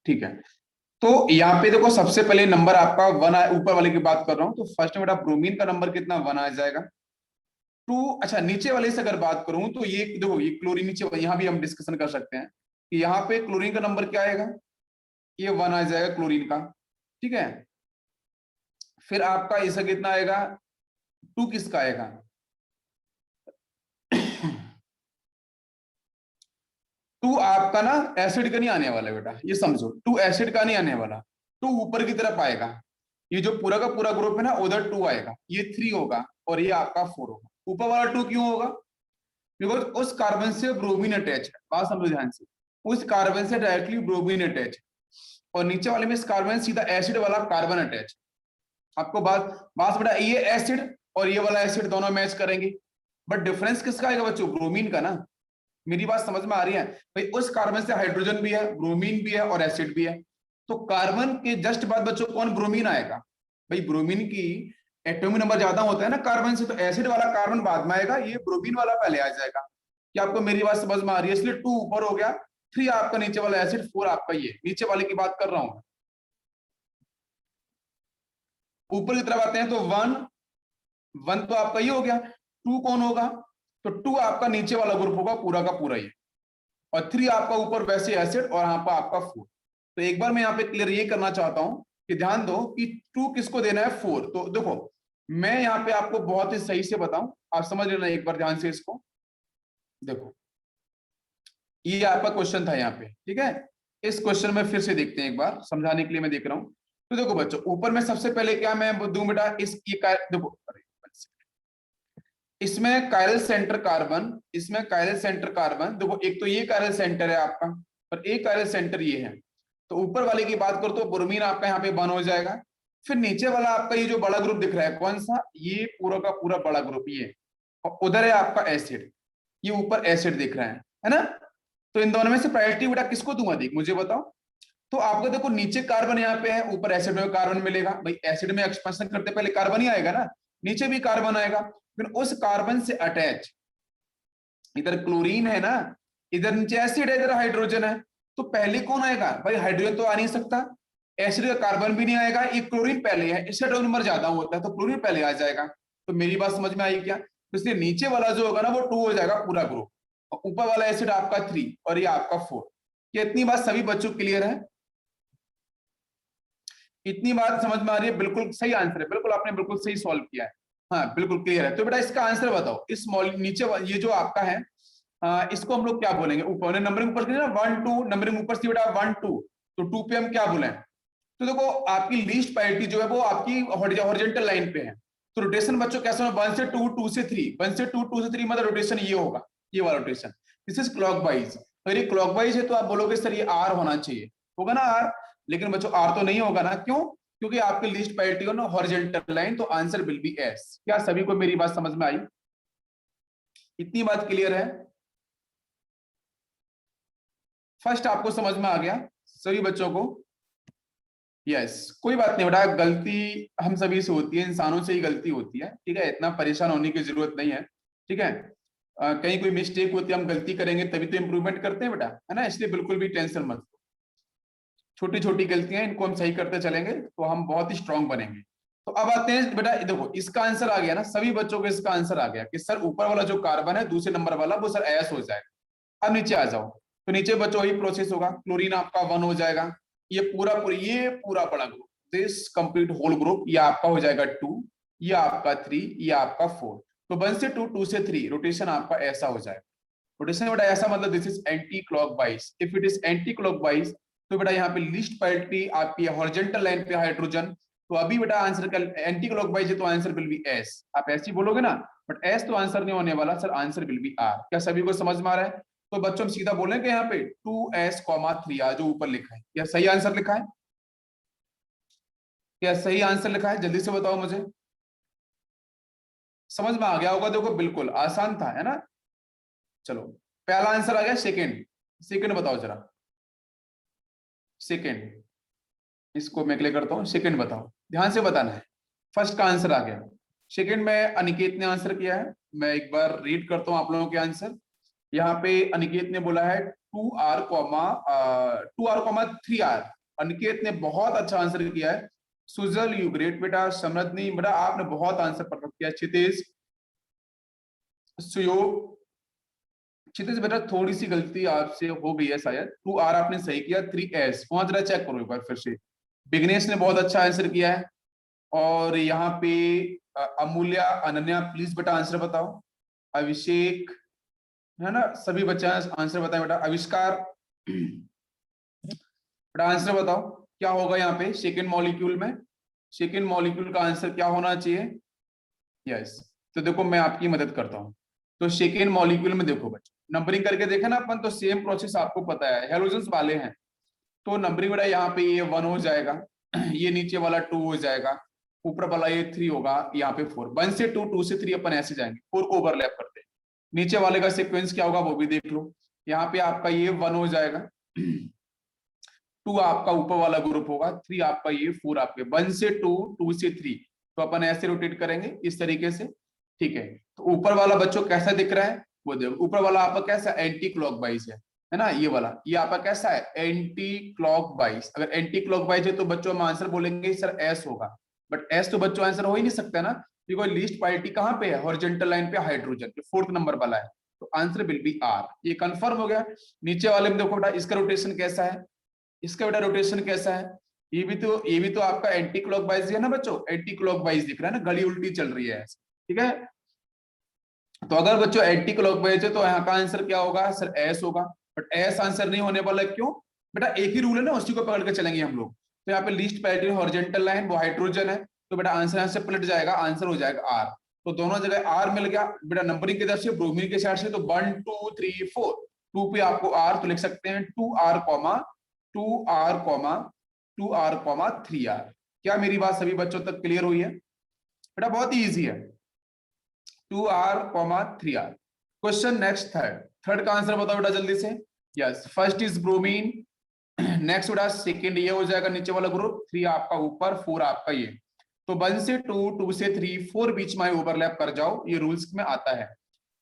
ठीक है, तो यहाँ पे देखो सबसे पहले नंबर आपका वन, ऊपर वाले की बात कर रहा हूँ, तो फर्स्ट में बेटा ब्रोमीन का नंबर कितना, वन आ जाएगा। टू, अच्छा नीचे वाले से अगर बात करूं तो ये देखो, ये क्लोरीन नीचे, यहाँ भी हम डिस्कशन कर सकते हैं कि यहाँ पे क्लोरीन का नंबर क्या आएगा, ये वन आ जाएगा क्लोरीन का। ठीक है, फिर आपका इसका कितना आएगा, टू किसका आएगा, टू आपका ना एसिड का नहीं आने वाला बेटा, ये समझो, टू एसिड का नहीं आने वाला, टू ऊपर की तरफ आएगा। ये जो पूरा का पूरा ग्रुप है ना, उधर टू आएगा, ये थ्री होगा और ये आपका फोर होगा। ऊपर वाला टू क्यों होगा, बिकॉज उस कार्बन से ब्रोमीन अटैच है, बात समझो ध्यान से, उस कार्बन से डायरेक्टली ब्रोमीन अटैच है, और नीचे वाले में इस कार्बन सीधा एसिड वाला कार्बन अटैच है। आपको बात बात बेटा, ये एसिड और ये वाला एसिड दोनों मैच करेंगे, बट डिफरेंस किसका आएगा बच्चों, ब्रोमीन का ना। मेरी बात समझ में आ रही है भाई, उस कार्बन से हाइड्रोजन भी है, ब्रोमीन भी है और एसिड भी है, तो कार्बन के जस्ट बाद बच्चों कौन, ब्रोमीन आएगा। भाई ब्रोमीन की एटॉमिक नंबर ज्यादा होता है ना कार्बन से, तो एसिड वाला कार्बन बाद में आएगा, ये ब्रोमीन वाला पहले आ जाएगा। क्या आपको मेरी बात समझ में आ रही है, इसलिए टू ऊपर हो गया, थ्री आपका नीचे वाला एसिड, फोर आपका, ये नीचे वाले की बात कर रहा हूं। ऊपर की तरफ आते हैं तो वन, वन तो आपका ये हो गया, टू कौन होगा, तो टू आपका नीचे वाला ग्रुप होगा पूरा का पूरा ये, और थ्री आपका ऊपर वैसे एसिड, और यहाँ पर आपका फोर। तो एक बार मैं यहाँ पे क्लियर ये करना चाहता हूं कि ध्यान दो कि टू किसको देना है, फोर। तो देखो मैं यहाँ पे आपको बहुत ही सही से बताऊं, आप समझ लेना एक बार ध्यान से इसको। देखो ये आपका क्वेश्चन था यहाँ पे, ठीक है, इस क्वेश्चन में फिर से देखते हैं एक बार, समझाने के लिए मैं देख रहा हूँ। तो देखो बच्चों, ऊपर में सबसे पहले क्या मैं दूं बेटा, इस ये देखो, इसमें कायरल सेंटर कार्बन, इसमें कायरल सेंटर कार्बन, देखो एक तो ये कायरल सेंटर है आपका, और एक कायरल सेंटर ये है। तो ऊपर वाले की बात करो तो ब्रोमीन आपका यहाँ पे वन हो जाएगा। फिर नीचे वाला आपका ये जो बड़ा ग्रुप दिख रहा है कौन सा, ये पूरा का पूरा बड़ा ग्रुप ये, और उधर है आपका एसिड, ये ऊपर एसिड दिख रहा है ना। तो इन दोनों में से प्रायोरिटी बेटा किसको दूंगा, देख मुझे बताओ। तो आपको देखो नीचे कार्बन यहाँ पे है, ऊपर एसिड में कार्बन मिलेगा, भाई एसिड में एक्सपेंशन करते पहले कार्बन ही आएगा ना, नीचे भी कार्बन आएगा। फिर उस कार्बन से अटैच, इधर क्लोरीन है ना, इधर नीचे एसिड है, इधर हाइड्रोजन है, तो पहले कौन आएगा, भाई हाइड्रोजन तो आ नहीं सकता, एसिड का कार्बन भी नहीं आएगा, ये क्लोरीन पहले है, इसका टर्न नंबर ज्यादा होता है, तो क्लोरीन पहले आ जाएगा। तो मेरी बात समझ में आई क्या, तो इसलिए नीचे वाला जो होगा ना वो टू हो जाएगा पूरा ग्रुप, और ऊपर वाला एसिड आपका थ्री, और ये आपका फोर। ये इतनी बात सभी बच्चों क्लियर है, इतनी बात समझ में आ रही है, बिल्कुल सही आंसर है, बिल्कुल आपने बिल्कुल सही सॉल्व किया है, हाँ बिल्कुल क्लियर है। तो बेटा इसका आंसर बताओ, इस नीचे ये जो आपका है, इसको हम लोग क्या बोलेंगे, ऊपर नंबरिंग ऊपर ना वन टू, नंबरिंग ऊपर से बेटा वन टू, तो टू पे हम क्या बोले, तो देखो आपकी लीस्ट प्रायोरिटी जो है वो आपकी हॉरिजॉन्टल लाइन पे है। तो रोटेशन बच्चों कैसे होगा, वन से टू, टू से थ्री, वन से टू, टू से थ्री, मतलब रोटेशन ये होगा, ये वाला रोटेशन, दिस इज क्लॉकवाइज। अगर ये क्लॉकवाइज है तो आप बोलोगे सर ये आर होना चाहिए, होगा ना आर, लेकिन बच्चों आर तो नहीं होगा ना, क्यों, क्योंकि आपकी लिस्ट प्रायोरिटी हो ना हॉरिजॉन्टल लाइन, तो आंसर विल बी एस। क्या सभी को मेरी बात समझ में आई, इतनी बात क्लियर है, फर्स्ट आपको समझ में आ गया सभी बच्चों को। यस कोई बात नहीं बेटा, गलती हम सभी से होती है, इंसानों से ही गलती होती है, ठीक है, इतना परेशान होने की जरूरत नहीं है, ठीक है। कहीं कोई मिस्टेक होती है, हम गलती करेंगे तभी तो इंप्रूवमेंट करते हैं बेटा, है ना, इसलिए बिल्कुल भी टेंशन मत, छोटी छोटी गलतियां इनको हम सही करते चलेंगे तो हम बहुत ही स्ट्रांग बनेंगे। तो अब आते हैं बेटा, देखो इसका आंसर आ गया ना, सभी बच्चों को इसका आंसर आ गया कि सर ऊपर वाला जो कार्बन है दूसरे नंबर वाला वो सर एस हो जाएगा। अब नीचे आ जाओ, तो नीचे बच्चों वही प्रोसेस होगा, क्लोरीन आपका वन हो जाएगा, ये पूरा बड़ा group, this complete whole group, ये आपका हो जाएगा टू, ये आपका थ्री, ये आपका फोर। तो वन से टू, टू से थ्री, रोटेशन आपका ऐसा हो जाएगा। रोटेशन बेटा ऐसा मतलब this is anti clockwise, if it is anti clockwise तो बेटा यहाँ पे लिस्ट प्रायोरिटी आपकी हॉरिजॉन्टल लाइन पे हाइड्रोजन, तो अभी बेटा आंसर का एंटी क्लॉकवाइज है तो आंसर विल बी एस, आप ऐसे ही बोलोगे ना, बट एस तो आंसर नहीं होने वाला sir, answer will be R. क्या सभी को समझ में आ रहा है, तो बच्चों हम सीधा बोलेंगे यहाँ पे 2s, 3r जो ऊपर लिखा है, क्या सही आंसर लिखा है, क्या सही आंसर लिखा है, जल्दी से बताओ मुझे, समझ में आ गया होगा, देखो बिल्कुल आसान था, है ना। चलो पहला आंसर आ गया, सेकेंड, सेकेंड बताओ जरा, सेकेंड, इसको मैं क्लियर करता हूँ, सेकंड बताओ, ध्यान से बताना है। फर्स्ट का आंसर आ गया, सेकंड में अनिकेत ने आंसर किया है, मैं एक बार रीड करता हूँ आप लोगों के आंसर। यहाँ पे अनिकेत ने बोला है 2r, 3r। अनिकेत ने बहुत अच्छा आंसर किया है। सुजल यू ग्रेट बेटा। समृद्धि बेटा आपने बहुत आंसर परफेक्ट किया। क्षितिज, सुयोग, क्षितिज बेटा थोड़ी सी गलती आपसे हो गई है शायद। 2r आपने सही किया, 3s वहां जरा चेक करो एक बार फिर से। विघ्नेश ने बहुत अच्छा आंसर किया है। और यहाँ पे अमूल्या, अनन्या प्लीज बेटा आंसर बताओ। अभिषेक है ना, सभी बच्चे आंसर बताएं बेटा। आविष्कार बेटा आंसर बताओ क्या होगा यहाँ पे सेकेंड मॉलिक्यूल में। सेकेंड मॉलिक्यूल का आंसर क्या होना चाहिए। यस, तो देखो मैं आपकी मदद करता हूँ। तो सेकेंड मॉलिक्यूल में देखो बच्चों, नंबरिंग करके देखा ना अपन, तो सेम प्रोसेस आपको पता है, हेलोजेंस वाले हैं। तो नंबरिंग बेटा यहाँ पे ये 1 हो जाएगा, ये नीचे वाला 2 हो जाएगा, ऊपर वाला ये 3 होगा, यहाँ पे 4। 1 से 2, 2 से 3 अपन ऐसे जाएंगे, 4 को ओवरलैप करते हैं। नीचे वाले का सीक्वेंस क्या होगा वो भी देख लो। यहाँ पे आपका ये 1 हो जाएगा, 2 आपका ऊपर वाला ग्रुप होगा, 3 आपका ये, 4 आपके। 1 से 2, 2 से 3, तो अपन ऐसे रोटेट करेंगे इस तरीके से। ठीक है, तो ऊपर वाला बच्चों कैसा दिख रहा है वो देखो। ऊपर वाला आपका कैसा एंटी क्लॉकवाइज है ना, ये वाला, ये आपका कैसा है एंटी क्लॉकवाइज। अगर एंटी क्लॉकवाइज है तो बच्चों हम आंसर बोलेंगे सर एस होगा। बट एस तो बच्चों आंसर हो ही नहीं सकता ना, बिकॉज लीस्ट पार्टी कहाँ पे है, हॉरिजॉन्टल लाइन पे, हाइड्रोजन पे 4th नंबर वाला है। तो आंसर विल बी आर। ये कंफर्म हो गया। नीचे वाले में देखो बेटा इसका रोटेशन कैसा है, इसका बेटा रोटेशन कैसा है। ये भी तो आपका एंटी क्लॉकवाइज है ना बच्चों, एंटी क्लॉकवाइज दिख रहा है ना, घड़ी उल्टी चल रही है। ठीक है, तो अगर बच्चों एंटी क्लॉकवाइज है तो यहाँ का आंसर क्या होगा सर एस होगा। बट एस आंसर नहीं होने वाला, क्यों बेटा, एक ही रूल है ना, उसी को पकड़ के चलेंगे हम लोग। तो यहाँ पे लीस्ट पैरिटी हॉरिजॉन्टल लाइन, वो हाइड्रोजन है, तो बेटा आंसर यहाँ से पलट जाएगा, आंसर हो जाएगा आर। तो दोनों जगह आर मिल गया बेटा। नंबरिंग की तरफ से, ब्रोमीन के साइड से, तो 1 2 3 4, 2 पे आपको आर, तो लिख सकते हैं 2r, 2r, 2r, 3r। क्या मेरी बात सभी बच्चों तक क्लियर हुई है बेटा? बहुत ही ईजी है, 2r, 3r। Question next, third का आंसर बताओ बेटा जल्दी से। Yes, first is bromine, next बेटा सेकंड ये हो जाएगा नीचे वाला ग्रुप, 3 आपका ऊपर, 4 आपका ये। तो 1 से 2, 2 से 3, 4 बीच में ओवरलैप कर जाओ, ये रूल्स में आता है।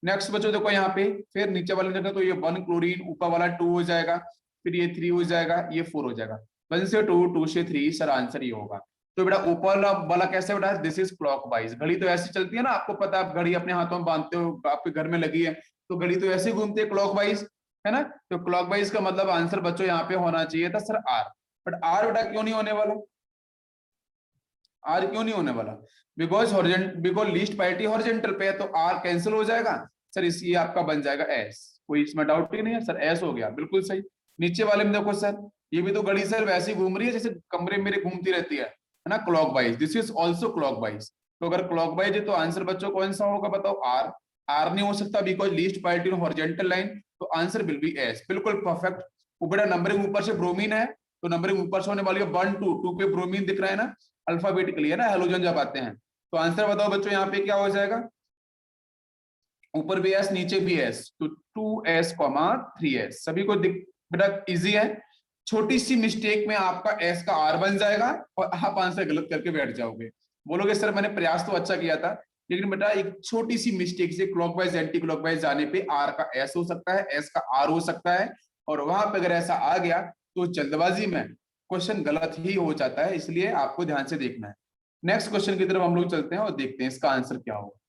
नेक्स्ट बच्चों देखो यहाँ पे, फिर नीचे वाले जगह तो ये 1 क्लोरीन, ऊपर वाला 2 हो जाएगा, फिर ये 3 हो जाएगा, ये 4 हो जाएगा। 1 से 2, 2 से 3, सर आंसर ये होगा। तो बेटा ऊपर वाला कैसे बेटा, दिस इज क्लॉकवाइज। घड़ी तो ऐसी चलती है ना, आपको पता है, आप घड़ी अपने हाथों में बांधते हो, आपके घर में लगी है, तो घड़ी तो ऐसे घूमती है क्लॉकवाइज, है ना। तो क्लॉकवाइज का मतलब आंसर बच्चों यहाँ पे होना चाहिए था सर आर। बट आर बेटा क्यों नहीं होने वाला, आर क्यों नहीं होने वाला? बिकॉज लीस्ट पार्टी हॉरिजॉन्टल पे है, तो आर कैंसिल हो जाएगा सर, इसलिए आपका बन जाएगा एस। कोई इसमें डाउट ही नहीं है सर, एस हो गया बिल्कुल सही। नीचे वाले में देखो सर, ये भी तो घड़ी सर वैसे ही घूम रही है जैसे कमरे में मेरे घूमती रहती है ना, clockwise. This is also clockwise. तो अगर क्लॉकवाइज है तो आंसर बच्चों कौन सा होगा बताओ, आर। आर नहीं हो सकता because least party horizontal line, तो आंसर विल बी एस, बिल्कुल परफेक्ट। ऊपर नंबरिंग ऊपर से ब्रोमीन है, तो नंबरिंग ऊपर से होने वाली है 1 2, 2 पे ब्रोमीन दिख रहा है ना, अल्फाबेटिकली है ना, हेलोजन जब आते हैं। तो आंसर बताओ बच्चों यहाँ पे क्या हो जाएगा, ऊपर भी एस नीचे भी एस, तो 2s, 3s। सभी को बेटा इजी है। छोटी सी मिस्टेक में आपका एस का आर बन जाएगा और आप आंसर गलत करके बैठ जाओगे, बोलोगे सर मैंने प्रयास तो अच्छा किया था, लेकिन बेटा एक छोटी सी मिस्टेक से क्लॉकवाइज एंटी क्लॉकवाइज जाने पे आर का एस हो सकता है, एस का आर हो सकता है, और वहां पे अगर ऐसा आ गया तो जल्दबाजी में क्वेश्चन गलत ही हो जाता है, इसलिए आपको ध्यान से देखना है। नेक्स्ट क्वेश्चन की तरफ हम लोग चलते हैं और देखते हैं इसका आंसर क्या होगा।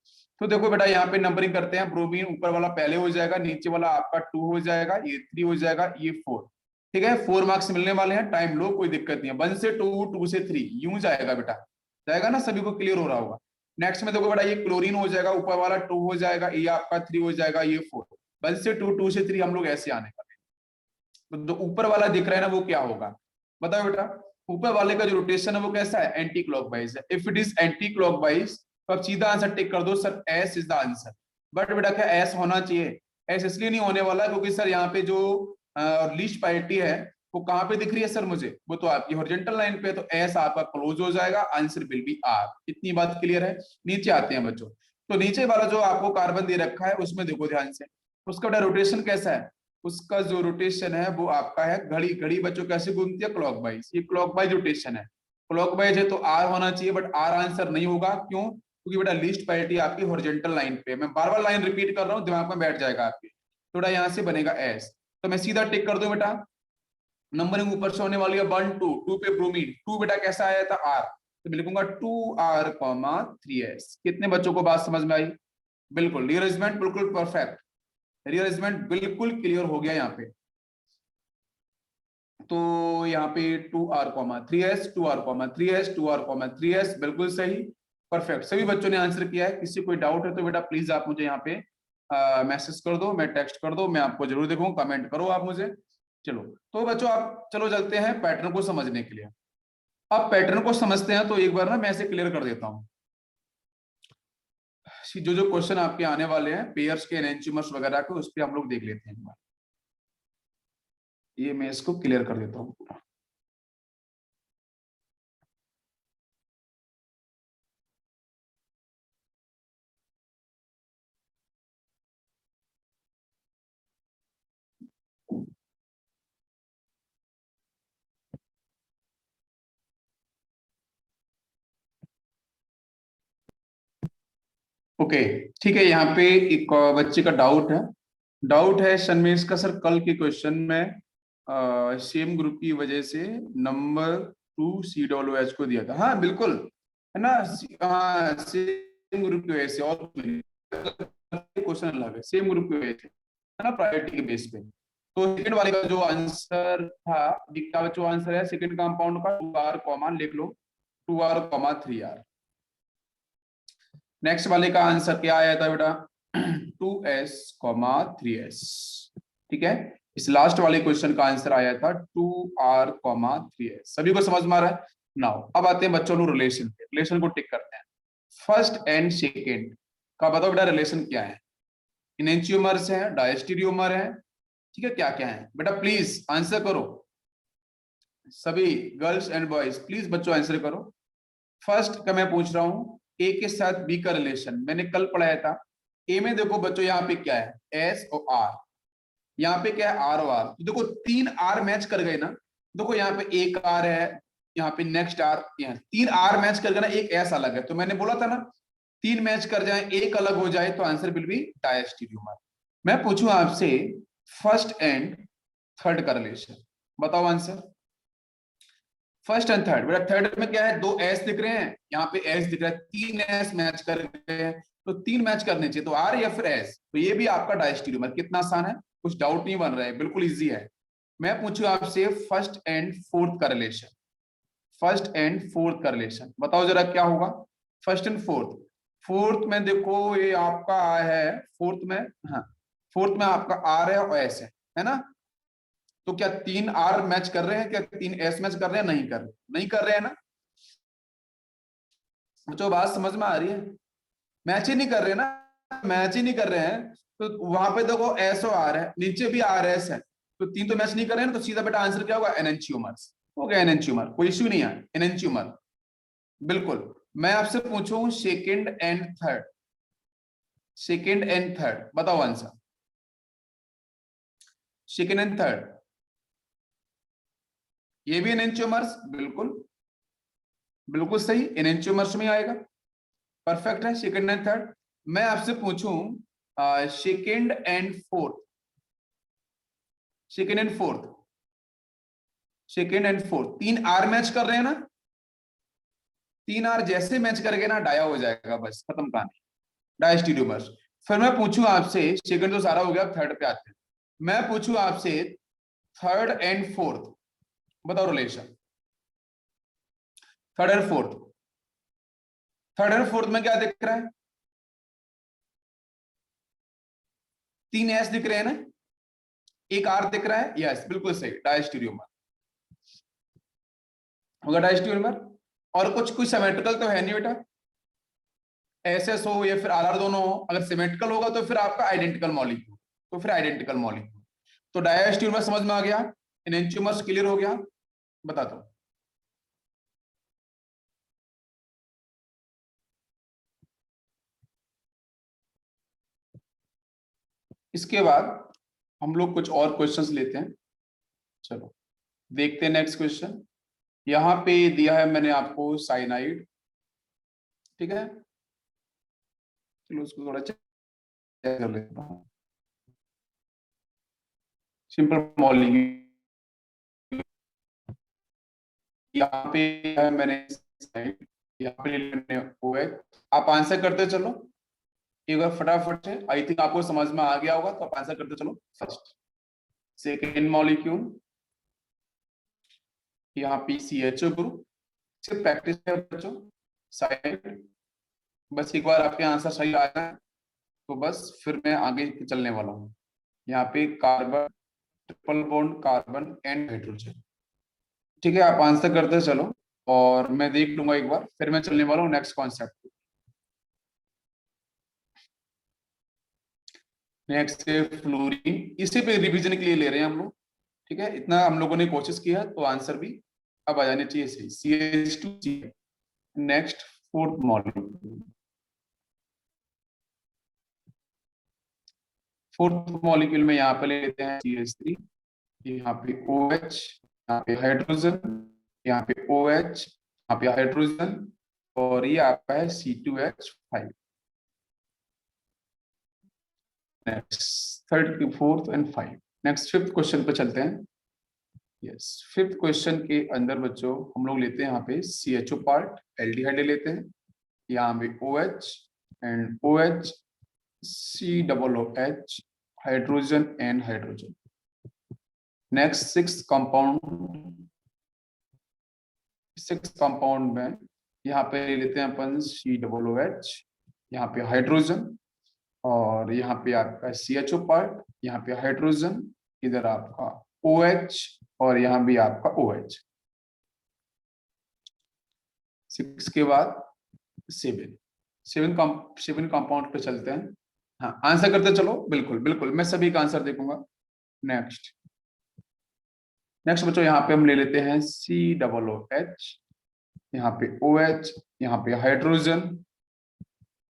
तो देखो बेटा यहाँ पे नंबरिंग करते हैं, ब्रोमीन ऊपर वाला पहले हो जाएगा, नीचे वाला आपका 2 हो जाएगा, ये 3 हो जाएगा, ये 4। ठीक है, 4 मार्क्स मिलने वाले हैं, टाइम लो, कोई दिक्कत नहीं है। 1 से 2, 2 से 3 यूं जाएगा बेटा, जाएगा ना, सभी को क्लियर हो रहा होगा। नेक्स्ट में देखो बेटा ये क्लोरीन हो जाएगा, ऊपर वाला 2 हो जाएगा, ये आपका 3 हो जाएगा, ये 4। 1 से 2, 2 से 3 हम लोग ऐसे आने का, तो जो ऊपर वाला दिख रहा है ना वो क्या होगा बताओ बेटा। ऊपर वाले का जो रोटेशन है वो कैसा है, एंटी क्लॉकवाइज है। If it is anti clockwise तो आप सीधा आंसर टिक कर दो sir, S is the answer. But बेटा क्या एस होना चाहिए, एस इसलिए नहीं होने वाला क्योंकि सर यहाँ पे जो लीस्ट पार्टी है वो कहाँ पे दिख रही है सर मुझे, वो तो आपकी हॉरिजॉन्टल लाइन पे, तो एस आपका क्लोज हो जाएगा, आंसर विल बी आर। इतनी बात क्लियर है। नीचे आते हैं बच्चों, तो नीचे वाला जो आपको कार्बन दे रखा है उसमें देखो ध्यान से, उसका बेटा रोटेशन कैसा है, उसका जो रोटेशन है वो आपका है घड़ी। घड़ी बच्चों कैसे घूमती है, क्लॉकवाइज, ये क्लॉकवाइज रोटेशन है। क्लॉकवाइज है तो आर होना चाहिए, बट आर आंसर नहीं होगा, क्यों? क्योंकि बेटा लीस्ट पार्टी आपकी हॉरिजॉन्टल लाइन पे, मैं बार बार लाइन रिपीट कर रहा हूँ, दिमाग में बैठ जाएगा आपके। थोड़ा यहाँ से बनेगा एस। तो मैं सीधा टिक कर दूं बेटा, नंबरिंग ऊपर से होने वाली है 1 2, 2 पे ब्रोमीन, 2 बेटा कैसा आया था R, तो मैं लिखूंगा 2R, 3S। कितने बच्चों को बात समझ में आई? बिल्कुल, रीअरेंजमेंट बिल्कुल परफेक्ट, रीअरेंजमेंट बिल्कुल क्लियर हो गया यहाँ पे। तो यहाँ पे 2R, 3S, 2R, 3S, 2R, 3S, बिल्कुल सही, परफेक्ट। सभी बच्चों ने आंसर किया है। किसी कोई डाउट है तो बेटा प्लीज आप मुझे यहाँ पे मैसेज कर दो, मैं टेक्स्ट कर दो, मैं आपको जरूर देखूंगा, कमेंट करो आप मुझे। चलो तो बच्चों आप चलो चलते हैं पैटर्न को समझने के लिए। अब पैटर्न को समझते हैं तो एक बार ना मैं ऐसे क्लियर कर देता हूँ। जो जो क्वेश्चन आपके आने वाले हैं पेयर्स के, एनेंटियोमर्स वगैरह के, उस पर हम लोग देख लेते हैं एक बार। ये मैं इसको क्लियर कर देता हूँ पूरा। ओके ठीक है, यहाँ पे एक बच्चे का डाउट है शनमेश का, सर कल के क्वेश्चन में सेम ग्रुप की वजह से नंबर 2 CWH को दिया था। हाँ बिल्कुल है ना, हाँ सेम ग्रुप की वजह से, और क्वेश्चन अलग है, सेम ग्रुप की वजह से है ना, प्रायोरिटी के बेस पे। तो सेकंड वाले का जो आंसर था, का जो आंसर है सेकंड कंपाउंड का 2R कॉमा लिख लो, 2R, 3R। नेक्स्ट वाले का आंसर क्या आया था बेटा? 2S, 3S। ठीक है, इस लास्ट वाले क्वेश्चन का आंसर आया था 2R, 3S। सभी को समझ में आ रहा है? नाउ अब आते हैं बच्चों को रिलेशन पे, रिलेशन को टिक करते हैं। फर्स्ट एंड सेकेंड का बताओ बेटा रिलेशन क्या है? इनेंटियोमर्स है, डायस्टीरियोमर है, ठीक है, क्या क्या है बेटा? प्लीज आंसर करो, सभी गर्ल्स एंड बॉयज प्लीज बच्चों आंसर करो। फर्स्ट का मैं पूछ रहा हूं, ए के साथ बी का रिलेशन मैंने कल पढ़ाया था। ए में देखो बच्चों यहाँ पे क्या है, एस और आर, यहाँ पे क्या है आर और आर। तो देखो 3 R मैच कर गए ना, देखो यहाँ पे एक आर है, यहाँ पे नेक्स्ट आर, यहाँ 3 R मैच कर गए ना, एक एस अलग है। तो मैंने बोला था ना 3 मैच कर जाए एक अलग हो जाए तो आंसर विल बी डायस्टीरियोमर। मैं पूछूं आपसे फर्स्ट एंड थर्ड का रिलेशन, बताओ आंसर। फर्स्ट एंड थर्ड, बेटा थर्ड में क्या है, 2S दिख रहे हैं, यहाँ पे S दिख रहा है, 3S मैच कर गए हैं, तो 3 मैच करने चाहिए, तो R या फिर S। तो ये भी आपका डायस्टीरियोमर। कितना आसान है, कुछ डाउट नहीं बन रहा है, बिल्कुल इजी है। मैं पूछूं आपसे फर्स्ट एंड फोर्थ का रिलेशन, फर्स्ट एंड फोर्थ का रिलेशन बताओ जरा क्या होगा? फर्स्ट एंड फोर्थ, फोर्थ में देखो ये आपका है, फोर्थ में, हाँ फोर्थ में आपका R है और S है ना? तो क्या 3 R मैच कर रहे हैं, क्या 3S मैच कर रहे हैं? नहीं कर रहे, नहीं कर रहे हैं ना? जो बात समझ में आ रही है? मैच ही नहीं कर रहे ना, मैच ही नहीं कर रहे हैं। तो वहां पे देखो एस और आर है, नीचे भी आर एस है, तो 3 तो मैच नहीं कर रहे हैं ना, तो सीधा बेटा आंसर क्या होगा? एनेंटियोमर्स हो गया, एनेंटियोमर, कोई इश्यू नहीं है, एनेंटियोमर बिल्कुल। मैं आपसे पूछूं second and third, second and third बताओ आंसर। सेकंड एंड थर्ड ये भी एनेंटियोमर्स, बिल्कुल बिल्कुल सही, एनेंटियोमर्स में आएगा, परफेक्ट है सेकंड एंड थर्ड। मैं आपसे पूछूं second and fourth, second and fourth, second and fourth 3 R match कर रहे हैं ना? 3 R जैसे मैच करेंगे ना डाया हो जाएगा, बस खत्म कहानी, डायस्टीरियोमर्स। फिर मैं पूछूं आपसे, सेकंड तो सारा हो गया, थर्ड पे आते हैं। मैं पूछूं आपसे थर्ड एंड फोर्थ, बताओ relation, third and fourth, third and fourth में क्या दिख रहा है? 3S दिख रहे हैं ना, एक R दिख रहा है, यस बिल्कुल सही, डायस्टीरियोमर होगा, डायस्टीरियोमर। और कुछ कुछ सिमेट्रिकल तो है नहीं बेटा, एसएस हो या फिर आरआर दोनों हो, अगर सिमेट्रिकल होगा तो फिर आपका आइडेंटिकल मॉलिक्यूल, तो फिर आइडेंटिकल मॉलिक्यूल। तो डायस्टीरियोमर समझ में आ गया, एनेंटियोमर्स क्लियर हो गया, बता दो। इसके बाद हम लोग कुछ और क्वेश्चंस लेते हैं। चलो देखते हैं नेक्स्ट क्वेश्चन। यहाँ पे दिया है मैंने आपको साइनाइड, ठीक है, चलो उसको थोड़ा चेक कर लेता हूँ। सिंपल मॉलिक्यूल यहाँ पे है, मैंने यहाँ पे OH। आप आंसर करते चलो एक बार फटाफट से, आई थिंक आपको समझ में आ गया होगा, तो आप आंसर करते चलो। फर्स्ट सेकेंड मॉलिक्यूल यहाँ पे CHO ग्रुप, सिर्फ प्रैक्टिस है बच्चों, साइड। बस एक बार आपके आंसर सही आ जाए तो बस फिर मैं आगे चलने वाला हूँ। यहाँ पे carbon, triple bond carbon and hydrogen. ठीक है, आप आंसर करते चलो और मैं देख लूंगा एक बार, फिर मैं चलने वाला हूँ नेक्स्ट कॉन्सेप्ट। नेक्स्ट है फ्लोरीन, इसी पे रिवीजन के लिए ले रहे हैं हम लोग। ठीक है, इतना हम लोगों ने कोशिश किया तो आंसर भी अब आ जाने चाहिए सही। CH2। Next fourth molecule, fourth molecule में यहाँ पे ले लेते हैं CH3, यहाँ पे OH, यहाँ पे हाइड्रोजन, यहाँ पे OH, यहाँ पे हाइड्रोजन, और ये आपका है C2H5। Next third, fourth and five. Next fifth question पे चलते हैं। यस, फिफ्थ क्वेश्चन के अंदर बच्चों हम लोग लेते हैं यहाँ पे CHO पार्ट, एल्डिहाइड ले लेते हैं, यहाँ पे OH and OH, COOH, hydrogen and hydrogen. Next six compound में यहाँ पे ले लेते हैं अपन COOH, यहाँ पे हाइड्रोजन, और यहाँ पे आपका CHO पार्ट, यहाँ पे हाइड्रोजन, इधर आपका OH, और यहाँ भी आपका OH। 6 के बाद 7 कंपाउंड पे चलते हैं। हाँ, आंसर करते चलो, बिल्कुल बिल्कुल मैं सभी का आंसर देखूंगा। नेक्स्ट बच्चों यहाँ पे हम ले लेते हैं COOH, यहाँ पे OH, यहाँ पे हाइड्रोजन,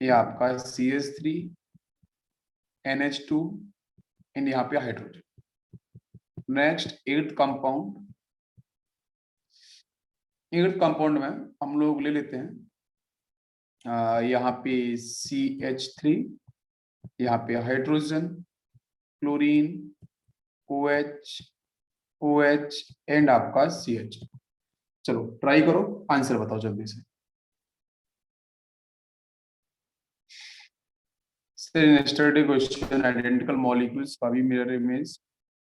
ये आपका CH3, NH2 एंड यहाँ पे हाइड्रोजन। नेक्स्ट एट कंपाउंड में हम लोग ले लेते हैं यहाँ पे CH3, यहाँ पे हाइड्रोजन, क्लोरीन, OH एंड आपका CH। चलो ट्राई करो, आंसर बताओ जल्दी से। यस्टरडे क्वेश्चन आइडेंटिकल मॉलिक्यूल्स का भी मिरर इमेज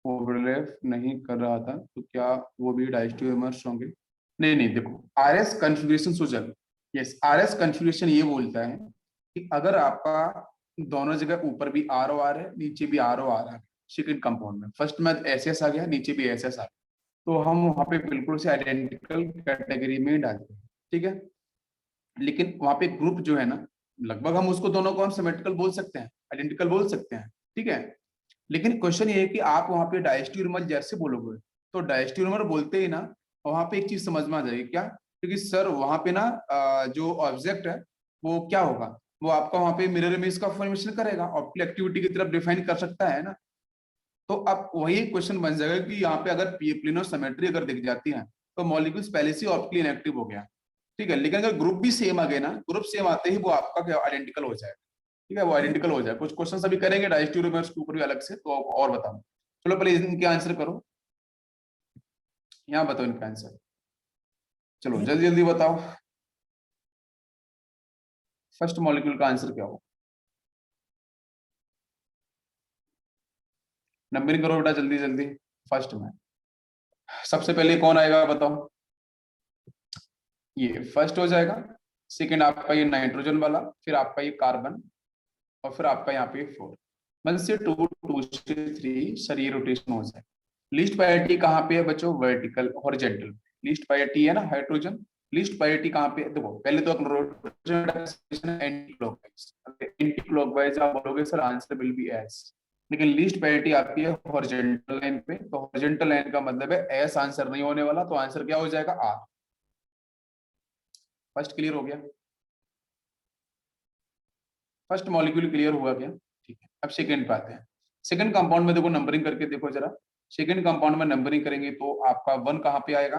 ओवरलैप नहीं कर रहा था, तो क्या वो भी डायस्टोमर्स होंगे? नहीं नहीं, देखो RS कॉन्फ़िगरेशन सूचक, यस RS कॉन्फ़िगरेशन ये बोलता है कि अगर आपका दोनों जगह ऊपर भी ROR है, नीचे भी ROR है, सेकंड कंपाउंड में फर्स्ट में SS आ गया, नीचे भी SS आ गया, तो हम वहां पे बिल्कुल से आइडेंटिकल कैटेगरी में डालते हैं। ठीक है, लेकिन वहां पे ग्रुप जो है ना, लगभग हम उसको दोनों को हम सिमेट्रिकल बोल सकते हैं, आइडेंटिकल बोल सकते हैं। ठीक है, लेकिन क्वेश्चन ये है कि आप वहां पे डायस्ट्यूरमर जैसे बोलोगे, तो डायस्ट्यूरमर बोलते ही ना वहां पे एक चीज समझ में आ जाएगी क्या, क्योंकि सर वहां पे ना जो ऑब्जेक्ट है वो क्या होगा, वो आपका वहां पे मिरर इमेज का फॉर्मेशन करेगा, ऑप्टिकल एक्टिविटी की तरफ डिफाइन कर सकता है ना। तो अब वही क्वेश्चन बन जाएगा कि यहाँ पे अगर प्लेनो सिमेट्री अगर दिख जाती है तो मॉलिक्यूल्स पहले से ऑप्टिकली इनएक्टिव हो गया। ठीक है, लेकिन अगर ग्रुप भी सेम आ गए ना, ग्रुप सेम आते ही वो आपका क्या आइडेंटिकल हो जाएगा। ठीक है, वो आइडेंटिकल हो जाए। कुछ क्वेश्चन अभी करेंगे डायस्ट्यूरोमर्स के ऊपर भी अलग से, तो और बताऊं। चलो पहले इनके आंसर करो, यहाँ बताओ इनका आंसर, चलो जल्दी जल्दी बताओ। फर्स्ट मॉलिक्यूल का आंसर क्या हो, नंबरिंग करो बेटा जल्दी जल्दी। फर्स्ट में सबसे पहले कौन आएगा बताओ, ये फर्स्ट हो जाएगा। सेकंड आपका ये नाइट्रोजन वाला, फिर आपका ये कार्बन, और फिर आपका यहाँ पे 4। 1 से 2, 2 से 3, सर ये रोटेशन हो जाए। लीस्ट प्रायोरिटी कहाँ पे है बच्चों, वर्टिकल हॉरिजॉन्टल। लीस्ट प्रायोरिटी है ना हाइड्रोजन, लीस्ट प्रायोरिटी कहाँ पे है, देखो पहले तो एंटी क्लॉकवाइज, एंटी क्लॉकवाइज आप बोलोगे sir answer will be S, लेकिन लीस्ट प्रायोरिटी आपकी है हॉरिजॉन्टल लाइन पे, तो हॉरिजॉन्टल लाइन का मतलब है एस आंसर नहीं होने वाला, तो आंसर क्या हो जाएगा आर। फर्स्ट क्लियर हो गया, फर्स्ट मॉलिक्यूल क्लियर हुआ क्या? ठीक है, अब सेकंड पे आते हैं। सेकंड कंपाउंड में देखो, नंबरिंग करके देखो जरा। सेकंड कंपाउंड में नंबरिंग करेंगे तो आपका 1 कहाँ पे आएगा,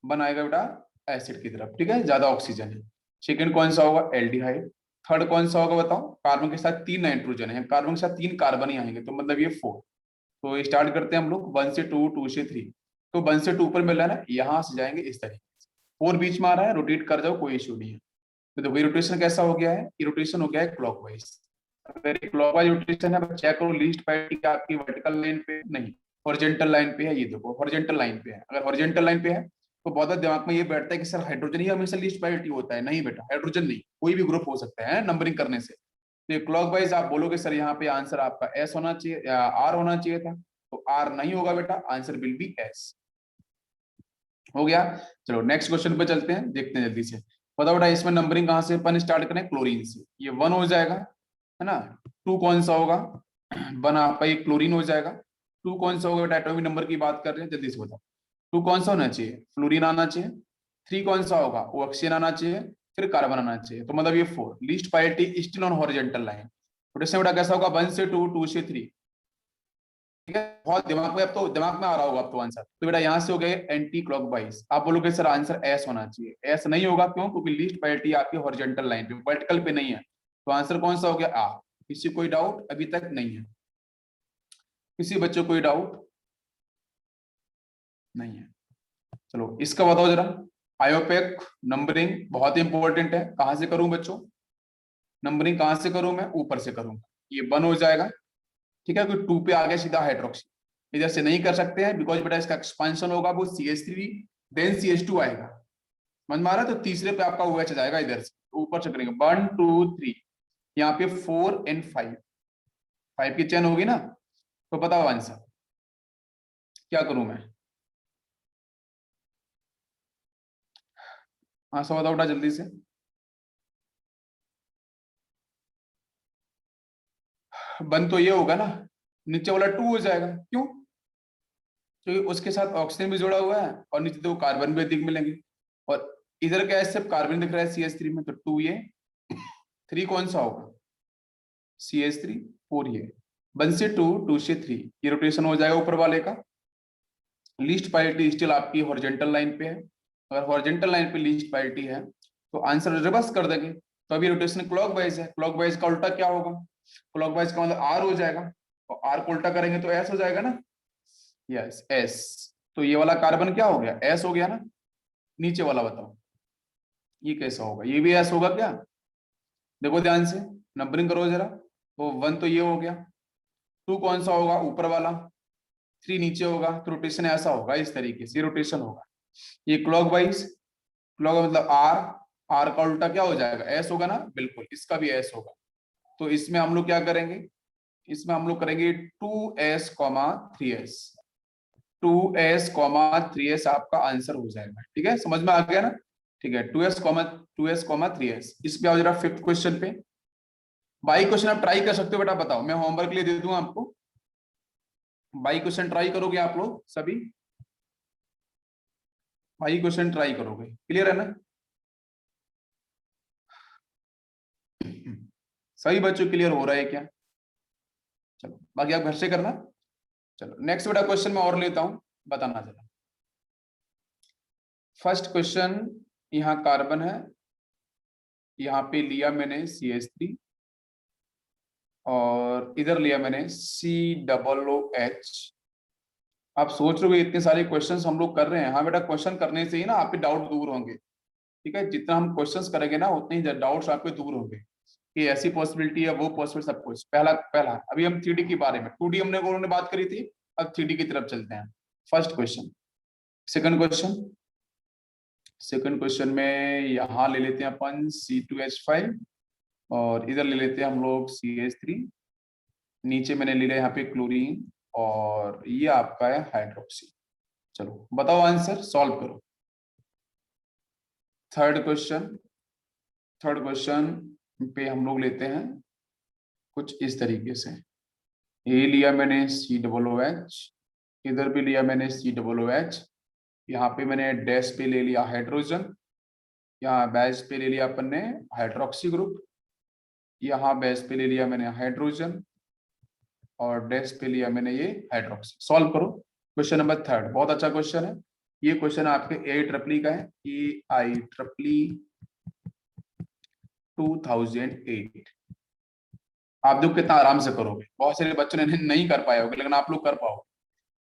1 आएगा बेटा एसिड की तरफ। ठीक है, ज्यादा ऑक्सीजन है। सेकंड कौन सा होगा, एल्डिहाइड। थर्ड कौन सा होगा बताओ, कार्बन के साथ 3 नाइट्रोजन है, कार्बन के साथ 3 कार्बन ही आएंगे, तो मतलब ये 4। तो स्टार्ट करते हैं हम लोग 1 से 2, 2 से 3। तो 1 से 2 पर मिल रहा है ना, यहाँ से जाएंगे इस तरीके से। 4 बीच में आ रहा है, रोटेट कर जाओ, कोई इशू नहीं है। तो देखो ये रोटेशन कैसा हो गया है, ये रोटेशन हो गया है क्लॉकवाइज। अगर क्लॉकवाइज रोटेशन है, चेक करो लीस्ट प्रायोरिटी आपकी वर्टिकल लाइन पे नहीं, हॉरिजॉन्टल लाइन पे है। ये देखो हॉरिजॉन्टल लाइन पे है। अगर हॉरिजॉन्टल लाइन पे है तो बहुत दिमाग में ये बैठता है कि सर हाइड्रोजन ही हमेशा लीस्ट प्रायोरिटी होता है। नहीं बेटा, हाइड्रोजन नहीं, कोई भी ग्रुप हो सकता है नंबरिंग करने से। तो क्लॉकवाइज आप बोलोगे सर यहाँ पे आंसर आपका एस होना चाहिए या आर होना चाहिए था, तो आर नहीं होगा बेटा, आंसर विल बी एस। हो गया। चलो नेक्स्ट क्वेश्चन पे चलते हैं, देखते हैं जल्दी से। बताओ बेटा इसमें नंबरिंग कहाँ से अपन स्टार्ट करें, क्लोरीन से। ये 1 हो जाएगा है ना। 2 कौन सा होगा, 1 आपका ये क्लोरीन हो जाएगा। 2 कौन सा होगा बेटा, एटॉमिक नंबर की बात कर रहे हैं, जल्दी से बताओ। 2 कौन सा होना चाहिए, फ्लोरीन आना चाहिए। 3 कौन सा होगा, वो ऑक्सीजन आना चाहिए, फिर कार्बन आना चाहिए। तो मतलब ये 4 least priority still on horizontal line. तो बेटा कैसा होगा, 1 से 2, 2 से 3। ठीक है, बहुत दिमाग में, अब तो दिमाग में आ रहा होगा अब तो आंसर। तो बेटा यहाँ से हो गए एंटी क्लॉकवाइज। आप बोलोगे सर आंसर एस होना चाहिए, एस नहीं होगा, क्यों, क्योंकि लीस्ट प्रायोरिटी आपकी हॉरिजॉन्टल लाइन पे, वर्टिकल पे नहीं है। तो आंसर कौन सा हो गया, आ। किसी कोई डाउट अभी तक नहीं है, किसी बच्चों कोई डाउट नहीं है। चलो इसका बताओ जरा। आयोपेक नंबरिंग बहुत इंपॉर्टेंट है, कहां से करूं बच्चों, नंबरिंग कहां से करूं मैं, ऊपर से करूंगा। ये 1 हो जाएगा, ठीक है, कोई 2 पे आ गया सीधा हाइड्रोक्सी। इधर से नहीं कर सकते हैं बिकॉज बेटा इसका एक्सपांशन होगा, वो CH3 देन CH2 आएगा। समझ में आ रहा है, तो तीसरे पे आपका OH जाएगा, इधर से ऊपर से करेंगे 1 2 3। यहाँ पे 4 एंड 5, 5 की चेन होगी ना। तो बताओ आंसर क्या करूं मैं, आंसर बताओ बेटा जल्दी से। 1 तो ये होगा ना, नीचे वाला 2 हो जाएगा, क्यों, क्योंकि उसके साथ ऑक्सीजन भी जुड़ा हुआ है और नीचे तो कार्बन भी अधिक मिलेंगे। और इधर क्या है, सिर्फ कार्बन दिख रहा है CH3 में, तो 2 ये, 3 कौन सा होगा, CH3, 4 ये। 1 से 2, 2 से 3, ये रोटेशन हो जाएगा ऊपर वाले का। लीस्ट प्रायोरिटी स्टिल आपकी हॉरिजॉन्टल लाइन पे है। अगर हॉरिजॉन्टल लाइन पे लीस्ट प्रायोरिटी है तो आंसर रिवर्स कर देंगे। तो अभी रोटेशन क्लॉकवाइज है, क्लॉकवाइज का उल्टा क्या होगा, क्लॉकवाइज का मतलब आर हो जाएगा, और आर को उल्टा करेंगे तो एस हो जाएगा ना। Yes S. तो ये वाला कार्बन क्या हो गया, एस हो गया ना। नीचे वाला बताओ ये कैसा होगा, ये भी एस होगा क्या, देखो ध्यान से, नंबरिंग करो जरा। तो 1 तो ये हो गया, 2 कौन सा होगा, ऊपर वाला, 3 नीचे होगा, तो रोटेशन ऐसा होगा, इस तरीके से रोटेशन होगा। ये क्लॉकवाइज, क्लॉक मतलब आर, आर का उल्टा क्या हो जाएगा, एस होगा ना, बिल्कुल इसका भी एस होगा। तो इसमें हम लोग क्या करेंगे, इसमें हम लोग करेंगे 2s 3s, 2s 3s आपका आंसर हो जाएगा। ठीक है, समझ में आ गया ना। ठीक है, 2s 3s। इस पे आओ जरा 5th क्वेश्चन पे। बाई क्वेश्चन आप ट्राई कर सकते हो बेटा, बताओ, मैं होमवर्क लिए दे दूं आपको। बाई क्वेश्चन ट्राई करोगे आप लोग सभी, बाई क्वेश्चन ट्राई करोगे, क्लियर है ना। सभी बच्चों क्लियर हो रहा है क्या, चलो बाकी आप घर से करना। चलो नेक्स्ट बेटा क्वेश्चन मैं और लेता हूं, बताना जरा। फर्स्ट क्वेश्चन, यहाँ कार्बन है, यहाँ पे लिया मैंने CH3, और इधर लिया मैंने COOH। आप सोच रहे हो इतने सारे क्वेश्चंस हम लोग कर रहे हैं, हाँ बेटा क्वेश्चन करने से ही ना आपके डाउट दूर होंगे। ठीक है, जितना हम क्वेश्चंस करेंगे ना उतने ही डाउट्स आपके दूर होंगे, कि ऐसी पॉसिबिलिटी है, वो पॉसिबल, सब कुछ। पहला पहला अभी हम 3D के बारे में, 2D हमने उन्होंने बात करी थी, अब 3D की तरफ चलते हैं। First question. Second question, second question में यहाँ ले लेते हैं अपन C2H5, और इधर ले लेते हैं हम लोग CH3। नीचे मैंने ले लिया यहाँ पे क्लोरीन, और ये आपका है हाइड्रोक्सी। चलो बताओ आंसर, सॉल्व करो। थर्ड क्वेश्चन, थर्ड क्वेश्चन पे हम लोग लेते हैं कुछ इस तरीके से। ये लिया मैंने COOH, इधर भी लिया मैंने COOH, यहाँ पे मैंने डैश पे ले लिया हाइड्रोजन, यहाँ बैच पे ले लिया अपन ने हाइड्रोक्सी ग्रुप, यहाँ बैच पे ले लिया मैंने हाइड्रोजन, और डैश पे लिया मैंने ये हाइड्रोक्सी। सॉल्व करो क्वेश्चन नंबर थर्ड, बहुत अच्छा क्वेश्चन है ये। क्वेश्चन आपके AEEE का है, AIEEE 2008। आप जो कितना आराम से करोगे, बहुत सारे बच्चों ने नहीं कर पाए होगे, लेकिन आप लोग कर पाओगे।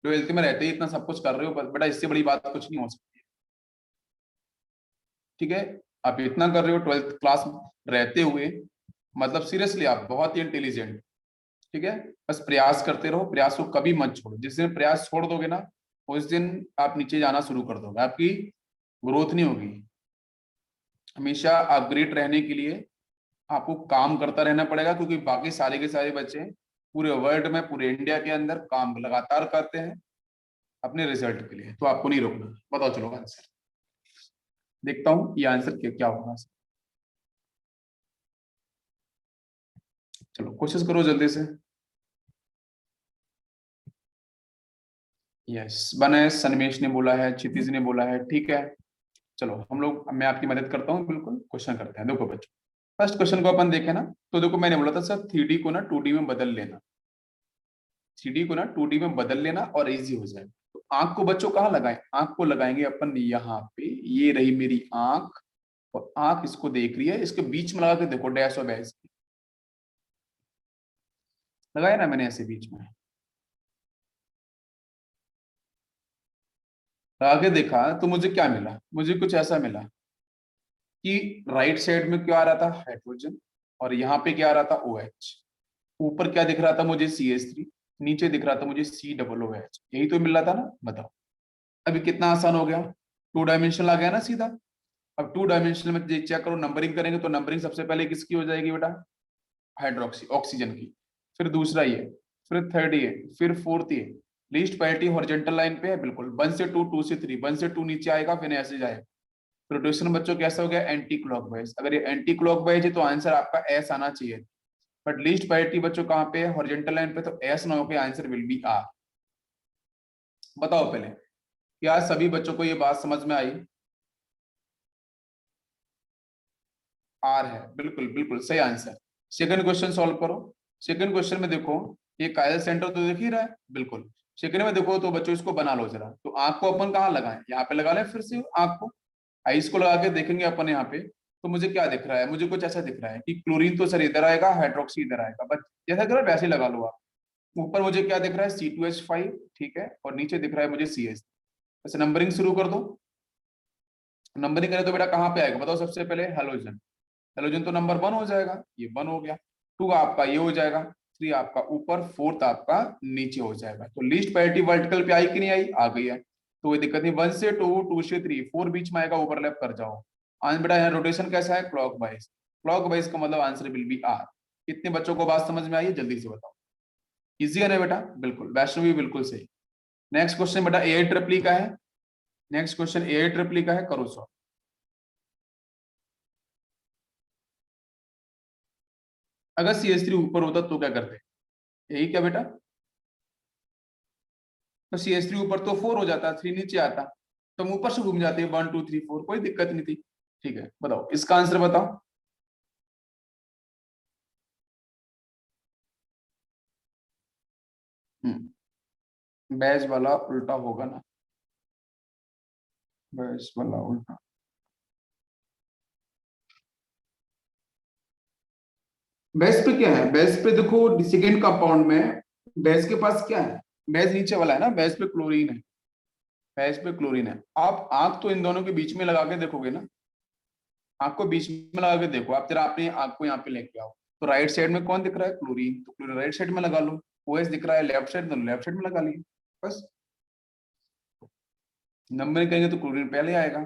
ट्वेल्थ में रहते ही इतना सब कुछ कर रहे हो, बस बेटा इससे बड़ी बात कुछ नहीं हो सकती। ठीक है, आप इतना कर रहे हो ट्वेल्थ क्लास रहते हुए, मतलब सीरियसली आप बहुत ही इंटेलिजेंट। ठीक है, बस प्रयास करते रहो, प्रयास को कभी मत छोड़ो। जिस दिन प्रयास छोड़ दोगे ना, उस दिन आप नीचे जाना शुरू कर दोगे, आपकी ग्रोथ नहीं होगी। हमेशा अपग्रेड रहने के लिए आपको काम करता रहना पड़ेगा, क्योंकि बाकी सारे के सारे बच्चे पूरे वर्ल्ड में, पूरे इंडिया के अंदर काम लगातार करते हैं अपने रिजल्ट के लिए, तो आपको नहीं रोकना। बताओ चलो आंसर, देखता हूँ ये आंसर क्या क्या होगा। चलो कोशिश करो जल्दी से। यस, बने सनमेश ने बोला है, क्षितिज ने बोला है, ठीक है। चलो हम लोग, मैं आपकी मदद करता हूँ, बिल्कुल क्वेश्चन करते हैं। देखो बच्चों, फर्स्ट क्वेश्चन को अपन देखें ना, तो देखो मैंने बोला था सर 3D को ना 2D में बदल लेना, 3D को ना 2D में बदल लेना और इजी हो जाए। तो आंख को बच्चों कहाँ लगाएं? आंख को लगाएंगे अपन यहाँ पे, ये रही मेरी आंख, और आंख इसको देख रही है, इसके बीच में लगा के देखो डैश और डैश, लगाया ना मैंने ऐसे बीच में लगा के देखा, तो मुझे क्या मिला? मुझे कुछ ऐसा मिला कि राइट साइड में क्या आ रहा था? हाइड्रोजन, और यहाँ पे क्या आ रहा था? OH। ऊपर क्या दिख रहा था मुझे? CH3। नीचे दिख रहा था मुझे COOH। यही तो मिल रहा था ना, बताओ। अभी कितना आसान हो गया, 2 डायमेंशनल आ गया ना सीधा। अब 2 डायमेंशनल में चेक करो, नंबरिंग करेंगे तो नंबरिंग सबसे पहले किसकी हो जाएगी बेटा? हाइड्रोक्सी, ऑक्सीजन की। फिर दूसरा ये, फिर थर्ड ये, फिर फोर्थ ये। लीस्ट प्रायोरिटी हॉरिजॉन्टल लाइन पे है, बिल्कुल 1 से 2, 2 से 3, 1 से 2 नीचे आएगा, फिर ऐसे जाएगा। रोटेशन बच्चों कैसा हो गया? Anti clockwise. अगर ये एंटी क्लॉकवाइज है तो आंसर आपका एस आना चाहिए, बट लीस्ट प्रायोरिटी बच्चों कहाँ पे है? हॉरिजॉन्टल लाइन पे, तो एस ना होकर आंसर विल बी आर। बताओ पहले, क्या सभी बच्चों को ये बात समझ में आई? आर है, बिल्कुल बिल्कुल सही आंसर। सेकंड क्वेश्चन सॉल्व करो। सेकंड क्वेश्चन में देखो, ये कायल सेंटर तो दिख ही रहा है, बिल्कुल। सेकंड में देखो तो बच्चों इसको बना लो जरा। तो आंख को अपन कहाँ लगाएं? यहाँ पे लगा लें फिर से आंख को, आइस को लगा के देखेंगे अपन यहाँ पे। तो मुझे क्या दिख रहा है? मुझे कुछ ऐसा दिख रहा है कि क्लोरीन तो सर इधर आएगा, हाइड्रोक्सी इधर आएगा, बस जैसा करो वैसे ही लगा लो आप। ऊपर मुझे क्या दिख रहा है? C2H5, ठीक है, और नीचे दिख रहा है मुझे CS। वैसे नंबरिंग शुरू कर दो। नंबरिंग करें तो बेटा कहाँ पे आएगा बताओ? सबसे पहले हेलोजन, हेलोजन तो नंबर 1 हो जाएगा, ये 1 हो गया। 2 आपका ये हो जाएगा, 3 आपका ऊपर, 4th आपका नीचे हो जाएगा। तो लीस्ट प्रायोरिटी वर्टिकल पे आई कि नहीं आई? आ गई है। तो कोई दिक्कत नहीं, 1 से 2, 2 से 3, 4 बीच में आएगा, ओवरलैप कर जाओ। आज बेटा यहाँ रोटेशन कैसा है? क्लॉकवाइज। क्लॉकवाइज का मतलब आंसर विल बी आर। कितने बच्चों को बात समझ में आई है? जल्दी से बताओ। इजी है ना बेटा? बिल्कुल, वैष्णवी बिल्कुल सही। नेक्स्ट क्वेश्चन बेटा ए ट्रिपली का है। नेक्स्ट क्वेश्चन ए ट्रिपली का है, करो सॉल्व। अगर CH3 ऊपर होता तो क्या करते? यही क्या बेटा? तो CH3 ऊपर तो 4 हो जाता, 3 नीचे आता, तो हम ऊपर से घूम जाते हैं 1 2 3 4, कोई दिक्कत नहीं थी। ठीक है, बताओ इसका आंसर बताओ। बैच वाला उल्टा होगा ना? बैच वाला उल्टा, बैच पे क्या है? बैच पे देखो सेकेंड कंपाउंड में बैच के पास क्या है? बैच नीचे वाला है ना, बैच पे क्लोरीन है। बैच पे क्लोरीन है। आप आंख तो इन दोनों के बीच में लगा के देखोगे ना, आंख को बीच में लगा के देखो आप जरा, अपने आंख को यहाँ पे लेके आओ। तो राइट साइड में कौन दिख रहा है? क्लोरीन, तो क्लोरीन राइट साइड में लगा लो। OH दिख रहा है लेफ्ट साइड, तो लेफ्ट साइड में लगा लिए, बस। नंबर कहेंगे तो क्लोरीन पहले आएगा।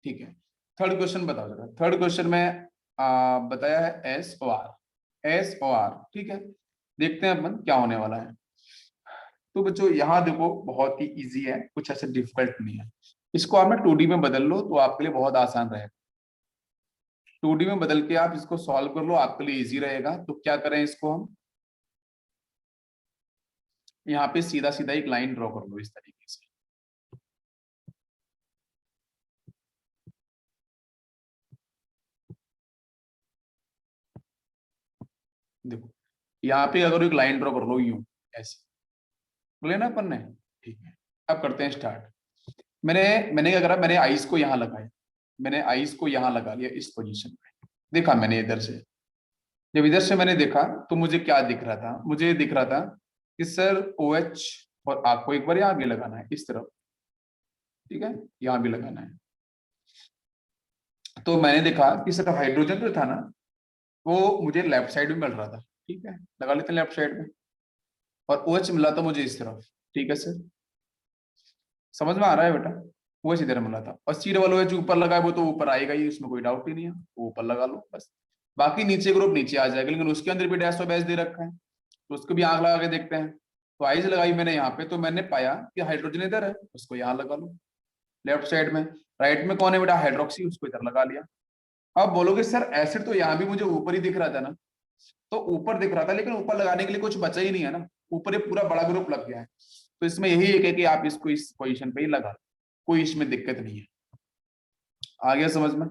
ठीक है, थर्ड क्वेश्चन बताओ जरा। थर्ड क्वेश्चन में बताया है SOR, SOR, ठीक है। देखते हैं अपन क्या होने वाला है। तो बच्चों यहाँ देखो बहुत ही इजी है, कुछ ऐसे डिफिकल्ट नहीं है। इसको आप ना 2D में बदल लो तो आपके लिए बहुत आसान रहेगा। 2D में बदल के आप इसको सॉल्व कर लो, आपके लिए इजी रहेगा। तो क्या करें, इसको हम यहाँ पे सीधा सीधा एक लाइन ड्रॉ कर लो इस तरीके से। देखो यहाँ पे अगर एक लाइन ड्रॉ कर लो यूं, ऐसे बोले ना अपन ने। ठीक है, अब करते हैं स्टार्ट। मैंने मैंने क्या करा, मैंने आइस को यहाँ लगाया, मैंने आइस को यहाँ लगा लिया इस पोजीशन पे। देखा मैंने इधर से, जब इधर से मैंने देखा तो मुझे क्या दिख रहा था, मुझे दिख रहा था कि सर OH, और आपको एक बार यहाँ भी लगाना है इस तरफ, ठीक है, यहाँ भी लगाना है। तो मैंने देखा कि सर हाइड्रोजन जो था ना वो मुझे लेफ्ट साइड में मिल रहा था, ठीक है, लगा लेते हैं लेफ्ट साइड में, और OH मिला था मुझे इस तरफ, ठीक है सर, समझ में आ रहा है बेटा? OH इधर मिला था, और सी डबल OH ऊपर लगा है वो तो ऊपर आएगा ही, उसमें कोई डाउट ही नहीं है, वो ऊपर लगा लो बस। बाकी नीचे ग्रुप नीचे आ जाएगा, लेकिन उसके अंदर भी डैश और बैश दे रखा है, तो उसको भी आंख लगा के देखते हैं। तो आइज लगाई मैंने यहाँ पे, तो मैंने पाया कि हाइड्रोजन इधर है, उसको यहाँ लगा लो लेफ्ट साइड में। राइट में कौन है बेटा? हाइड्रोक्सी, उसको इधर लगा लिया। अब बोलोगे सर एसिड तो यहाँ भी मुझे ऊपर ही दिख रहा था ना, तो ऊपर दिख रहा था लेकिन ऊपर लगाने के लिए कुछ बचा ही नहीं है ना, ऊपर ये पूरा बड़ा ग्रुप लग गया है। तो इसमें यही एक है कि आप इसको इस पोजीशन पे ही लगा, कोई इसमें दिक्कत नहीं है। आ गया समझ में?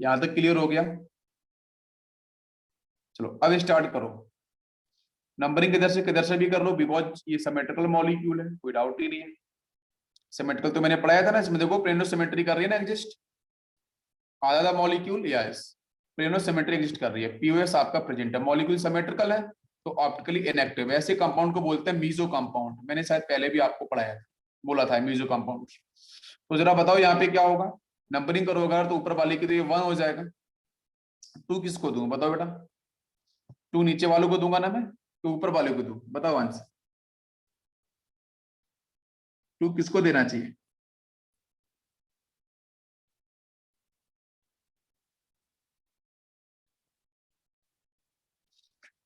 यहां तक क्लियर हो गया? चलो अब स्टार्ट करो। नंबरिंग किधर से भी कर लो, बिकॉज ये सिमेट्रिकल मॉलिक्यूल है, कोई डाउट ही नहीं है। सिमेट्रिकल तो मैंने पढ़ाया था ना, इसमें देखो प्लेनो सिमेट्री कर रही है ना एग्जिस्ट, आधा the molecule, yes plano symmetry exist कर रही है। पीओएस आपका प्रेजेंट है, मॉलिक्यूल सिमेट्रिकल है तो ऑप्टिकली इनएक्टिव है। ऐसे कंपाउंड को बोलते हैं मीजो कंपाउंड, मैंने शायद पहले भी आपको पढ़ाया था, बोला था मीजो कंपाउंड। तो जरा बताओ यहाँ पे क्या होगा, नंबरिंग करोगे तो ऊपर वाले की तो ये 1 हो जाएगा। 2 किसको दूं बताओ बेटा? 2 नीचे वालों को दूंगा ना मैं, तो ऊपर वाले को दूं? बताओ आंसर, 2 किसको देना चाहिए?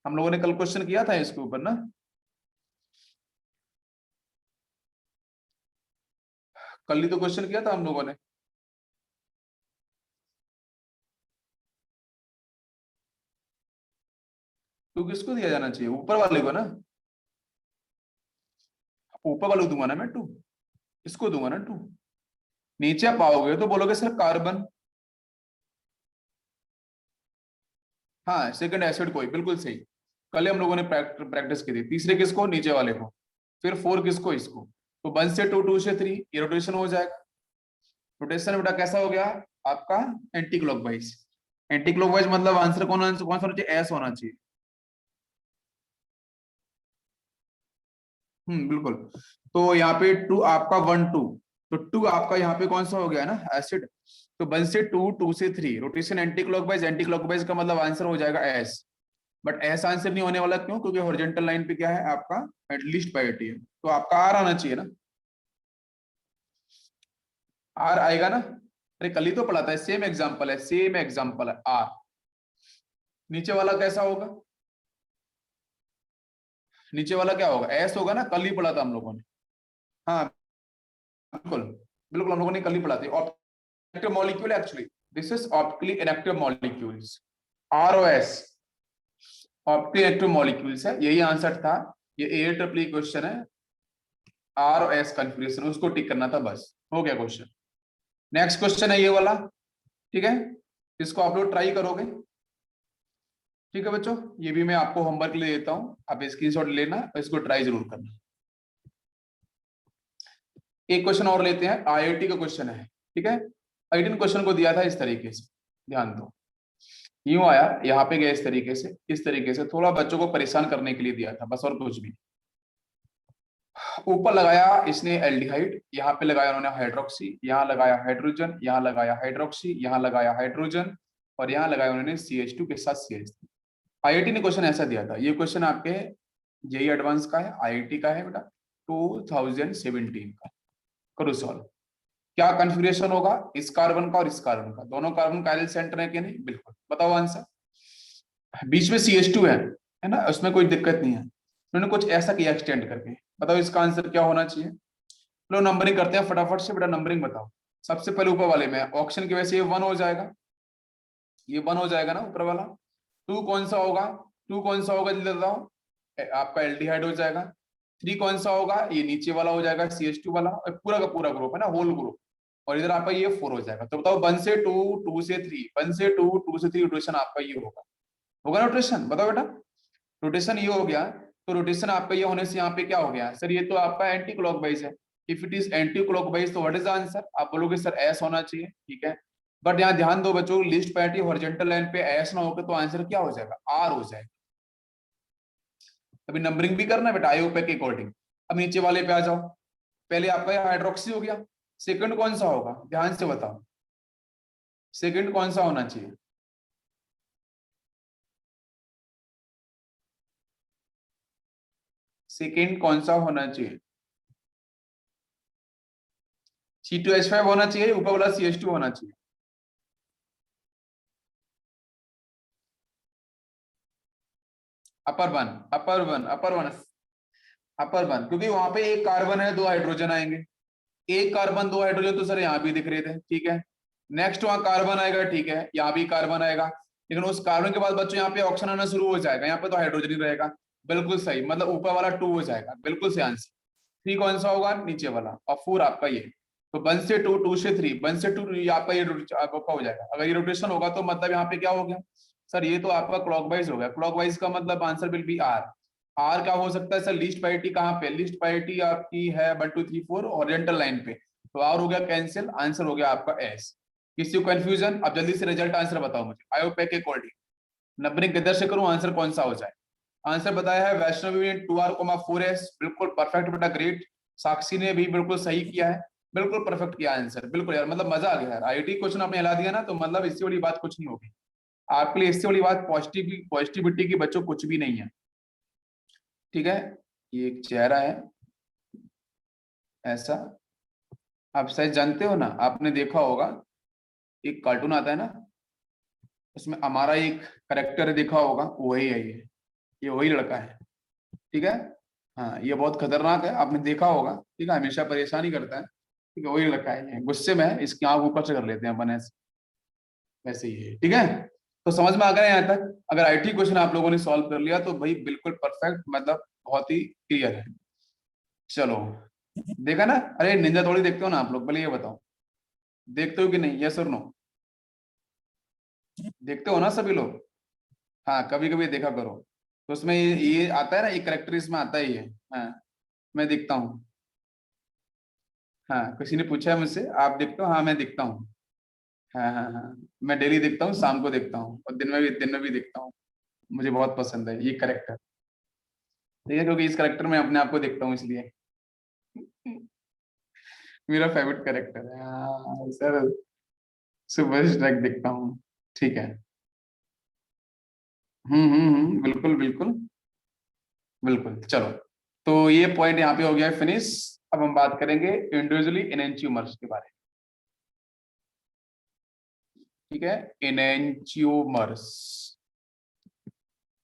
हम लोगों ने कल क्वेश्चन किया था इसके ऊपर ना, कल ही तो क्वेश्चन किया था हम लोगों ने। 2 किसको दिया जाना चाहिए? ऊपर वाले को ना, ऊपर वाले को दूंगा ना मैं 2, इसको दूंगा ना 2। नीचे आप पाओगे तो बोलोगे सर कार्बन, हाँ सेकंड एसिड कोई, बिल्कुल सही। कल हम लोगों ने प्रैक्टिस की थी। तीसरे किसको? नीचे वाले को। फिर 4 किसको? इसको। तो 1 से 2, 2 से 3, ये रोटेशन हो जाएगा। रोटेशन बेटा कैसा हो गया आपका? Anti clockwise. एंटी क्लॉकवाइज मतलब आंसर कौन सा होना चाहिए? एस होना चाहिए। बिल्कुल। तो यहाँ पे 2 आपका 1 2, तो 2 आपका यहाँ पे कौन सा हो गया ना एसिड। तो 1 से 2, 2 से 3 rotation anti clockwise, anti clockwise का मतलब आंसर हो जाएगा एस। बट एस आंसर नहीं होने वाला, क्यों? क्योंकि हॉरिजॉन्टल लाइन पे क्या है आपका? एटलीस्ट पाइरिटी है, तो आपका आर आना चाहिए ना, आर आएगा ना। अरे कल ही तो पढ़ा था, सेम एग्जांपल है, सेम एग्जांपल है आर। नीचे वाला कैसा होगा? नीचे वाला क्या होगा? एस होगा ना, कल ही पढ़ा था हम लोगों ने। हाँ बिल्कुल, बिल्कुल हम लोगों ने कल ही पढ़ा था। Optical molecule actually, this is optically inactive molecules, ROS, optically active molecules है, यही आंसर था। ये AAAA क्वेश्चन है, आर और एस कन्फ्यूजन, उसको टिक करना था, बस हो गया क्वेश्चन। नेक्स्ट क्वेश्चन है ये वाला, ठीक है, इसको आप लोग ट्राई करोगे, ठीक है बच्चों? ये भी मैं आपको होमवर्क ले देता हूँ, आप स्क्रीनशॉट लेना और इसको ट्राई जरूर करना। एक क्वेश्चन और लेते हैं, IIT का क्वेश्चन है, ठीक है। 18 क्वेश्चन को दिया था इस तरीके से, ध्यान दो, यूं आया, यहाँ पे गया इस तरीके से थोड़ा बच्चों को परेशान करने के लिए दिया था, बस और कुछ भी। ऊपर लगाया इसने एल्डिहाइड, यहाँ पे लगाया उन्होंने हाइड्रोक्सी, यहाँ लगाया हाइड्रोजन, यहाँ लगाया हाइड्रोक्सी, यहाँ लगाया हाइड्रोजन, और यहाँ लगाया उन्होंने CH2 के साथ CH3। IIT ने क्वेश्चन ऐसा दिया था, ये क्वेश्चन आपके JEE एडवांस का है, IIT का है बेटा, 2017 का। करो सॉल्व। क्या कॉन्फ़िगरेशन होगा इस कार्बन का और इस कार्बन का? दोनों कार्बन कायरल सेंटर है कि नहीं? बिल्कुल, बताओ आंसर। बीच में CH2 है ना, उसमें कोई दिक्कत नहीं है, उन्होंने कुछ ऐसा किया एक्सटेंड करके। बताओ इसका आंसर क्या होना चाहिए? लो नंबरिंग करते हैं फटाफट से बेटा, नंबरिंग बताओ। सबसे पहले ऊपर वाले में ऑप्शन की वजह से ये 1 हो जाएगा, ये 1 हो जाएगा ना ऊपर वाला। 2 कौन सा होगा? 2 कौन सा होगा जल्दी बताओ? आपका एल्डिहाइड हो जाएगा। 3 कौन सा होगा? ये नीचे वाला हो जाएगा, CH2 वाला, और पूरा का पूरा ग्रुप है ना, होल ग्रुप। और इधर आपका ये 4 हो जाएगा। तो बताओ 1 से 2, 2 से 3, 1 से 2, 2 से 3 रोटेशन आपका ये होगा, होगा ना रोटेशन? बताओ बेटा, रोटेशन ये हो गया। तो रोटेशन आपका ये होने से यहाँ पे क्या हो गया सर? ये तो आपका एंटी क्लॉकवाइज है। If it is anti clockwise तो व्हाट इज द आंसर? आप बोलोगे सर एस होना चाहिए, ठीक है। बट यहाँ ध्यान दो बच्चों, लिस्ट पैरिटी हॉरिजॉन्टल लाइन पे एस ना होकर तो आंसर क्या हो जाएगा, आर हो जाएगा। अभी नंबरिंग भी करना है बेटा आईओपे के अकॉर्डिंग। अब नीचे वाले पे आ जाओ। पहले आपका हाइड्रोक्सी हो गया, सेकंड कौन सा होगा, ध्यान से बताओ, सेकंड कौन सा होना चाहिए? सेकंड कौन सा होना चाहिए? C2H5 होना चाहिए, ऊपर वाला CH2 होना चाहिए। Upper one, upper one, upper one, upper one, क्योंकि वहां पे एक कार्बन है, दो हाइड्रोजन आएंगे। एक कार्बन दो हाइड्रोजन तो सर यहाँ भी दिख रहे थे, ठीक है। नेक्स्ट वहां कार्बन आएगा, ठीक है, यहाँ भी कार्बन आएगा, लेकिन उस कार्बन के बाद बच्चों यहाँ पे ऑक्सीजन आना शुरू हो जाएगा, यहाँ पे तो हाइड्रोजन ही रहेगा। बिल्कुल सही, मतलब ऊपर वाला 2 हो जाएगा, बिल्कुल सही आंसर। 3 कौन सा होगा, नीचे वाला, और 4 आपका ये। तो 1 से 2, 2 से 3, 1 से 2 आपका ये आपका हो जाएगा। अगर ये रोटेशन होगा तो मतलब यहाँ पे क्या हो गया सर, ये तो आपका क्लॉकवाइज हो गया। क्लॉकवाइज का मतलब answer will be R. R क्या हो सकता है सर, लिस्ट पैरिटी कहाँ पे, लिस्ट पैरिटी आपकी है 1 2 3 4 हॉरिजॉन्टल लाइन पे, तो आर हो गया कैंसिल, आंसर हो गया आपका एस। किसी को कंफ्यूजन? अब जल्दी से रिजल्ट आंसर बताओ मुझे, आयोपैक के अकॉर्डिंग नंबरिंग किधर से करूं, आंसर कौन सा हो जाए? आंसर बताया है वैष्णवी ने 2R, 4S, बिल्कुल परफेक्ट बेटा, ग्रेट। साक्षी ने भी बिल्कुल सही किया है, बिल्कुल परफेक्ट किया आंसर, बिल्कुल यार, मतलब मजा आ गया यार। आईटी क्वेश्चन आपने हिला दिया ना, तो मतलब इससे बड़ी बात कुछ नहीं होगी आपके लिए, इससे बड़ी बात पॉजिटिविटी की बच्चों कुछ भी नहीं है, ठीक है। ये एक चेहरा है ऐसा, आप शायद जानते हो ना, आपने देखा होगा, एक कार्टून आता है ना, उसमें हमारा एक करेक्टर देखा होगा, वही है ये वही लड़का है, ठीक है। हाँ, ये बहुत खतरनाक है, आपने देखा होगा, ठीक है, हमेशा परेशानी करता है, ठीक है, वही लड़का है ये। गुस्से में है, इसकी आंख ऊपर से कर लेते हैं अपन ऐसे, वैसे ही है, ठीक है। तो समझ में आ गया यहाँ तक? अगर आईटी क्वेश्चन आप लोगों ने सॉल्व कर लिया तो भाई बिल्कुल परफेक्ट, मतलब बहुत ही क्लियर है। चलो, देखा ना, अरे निंजा थोड़ी देखते हो ना आप लोग, पहले ये बताओ, देखते हो कि नहीं, यस और नो? देखते हो ना सभी लोग? हाँ, कभी कभी देखा करो। तो उसमें ये आता है ना, ये करेक्टर इसमें आता ही है। हाँ, मैं दिखता हूँ। हाँ, किसी ने पूछा है मुझसे, आप दिखते हो? हाँ, मैं दिखता हूँ। हाँ हाँ हाँ, मैं डेली देखता हूँ, शाम को देखता हूँ, और दिन में भी देखता हूँ। मुझे बहुत पसंद है ये करेक्टर, ठीक है, क्योंकि इस करेक्टर में अपने आप को देखता हूँ इसलिए। मेरा फेवरेट करेक्टर है, हाँ सर, सुपर स्ट्राइक देखता हूँ, ठीक है। बिल्कुल बिल्कुल बिल्कुल। चलो, तो ये पॉइंट यहाँ पे हो गया फिनिश। अब हम बात करेंगे इंडिविजुअली एनेंटियोमर्स के बारे में, ठीक है। एनेंटियोमर्स,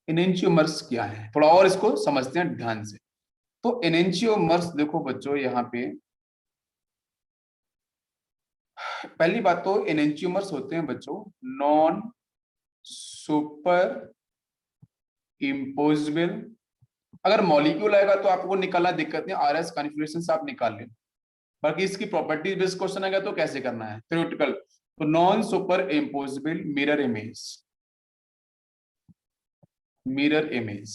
एनेंटियोमर्स क्या है, थोड़ा और इसको समझते हैं ध्यान से। तो एनेंटियोमर्स देखो बच्चों, यहाँ पे पहली बात तो एनेंटियोमर्स होते हैं बच्चों नॉन सुपर इम्पोजिबल। अगर मॉलिक्यूल आएगा तो आपको निकालना दिक्कत नहीं, आरएस कॉन्फ़िगरेशन से आप निकाल लें। बाकी इसकी प्रॉपर्टी बेस्ड क्वेश्चन आएगा तो कैसे करना है, थ्योरेटिकल। तो non super imposable mirror image, mirror image,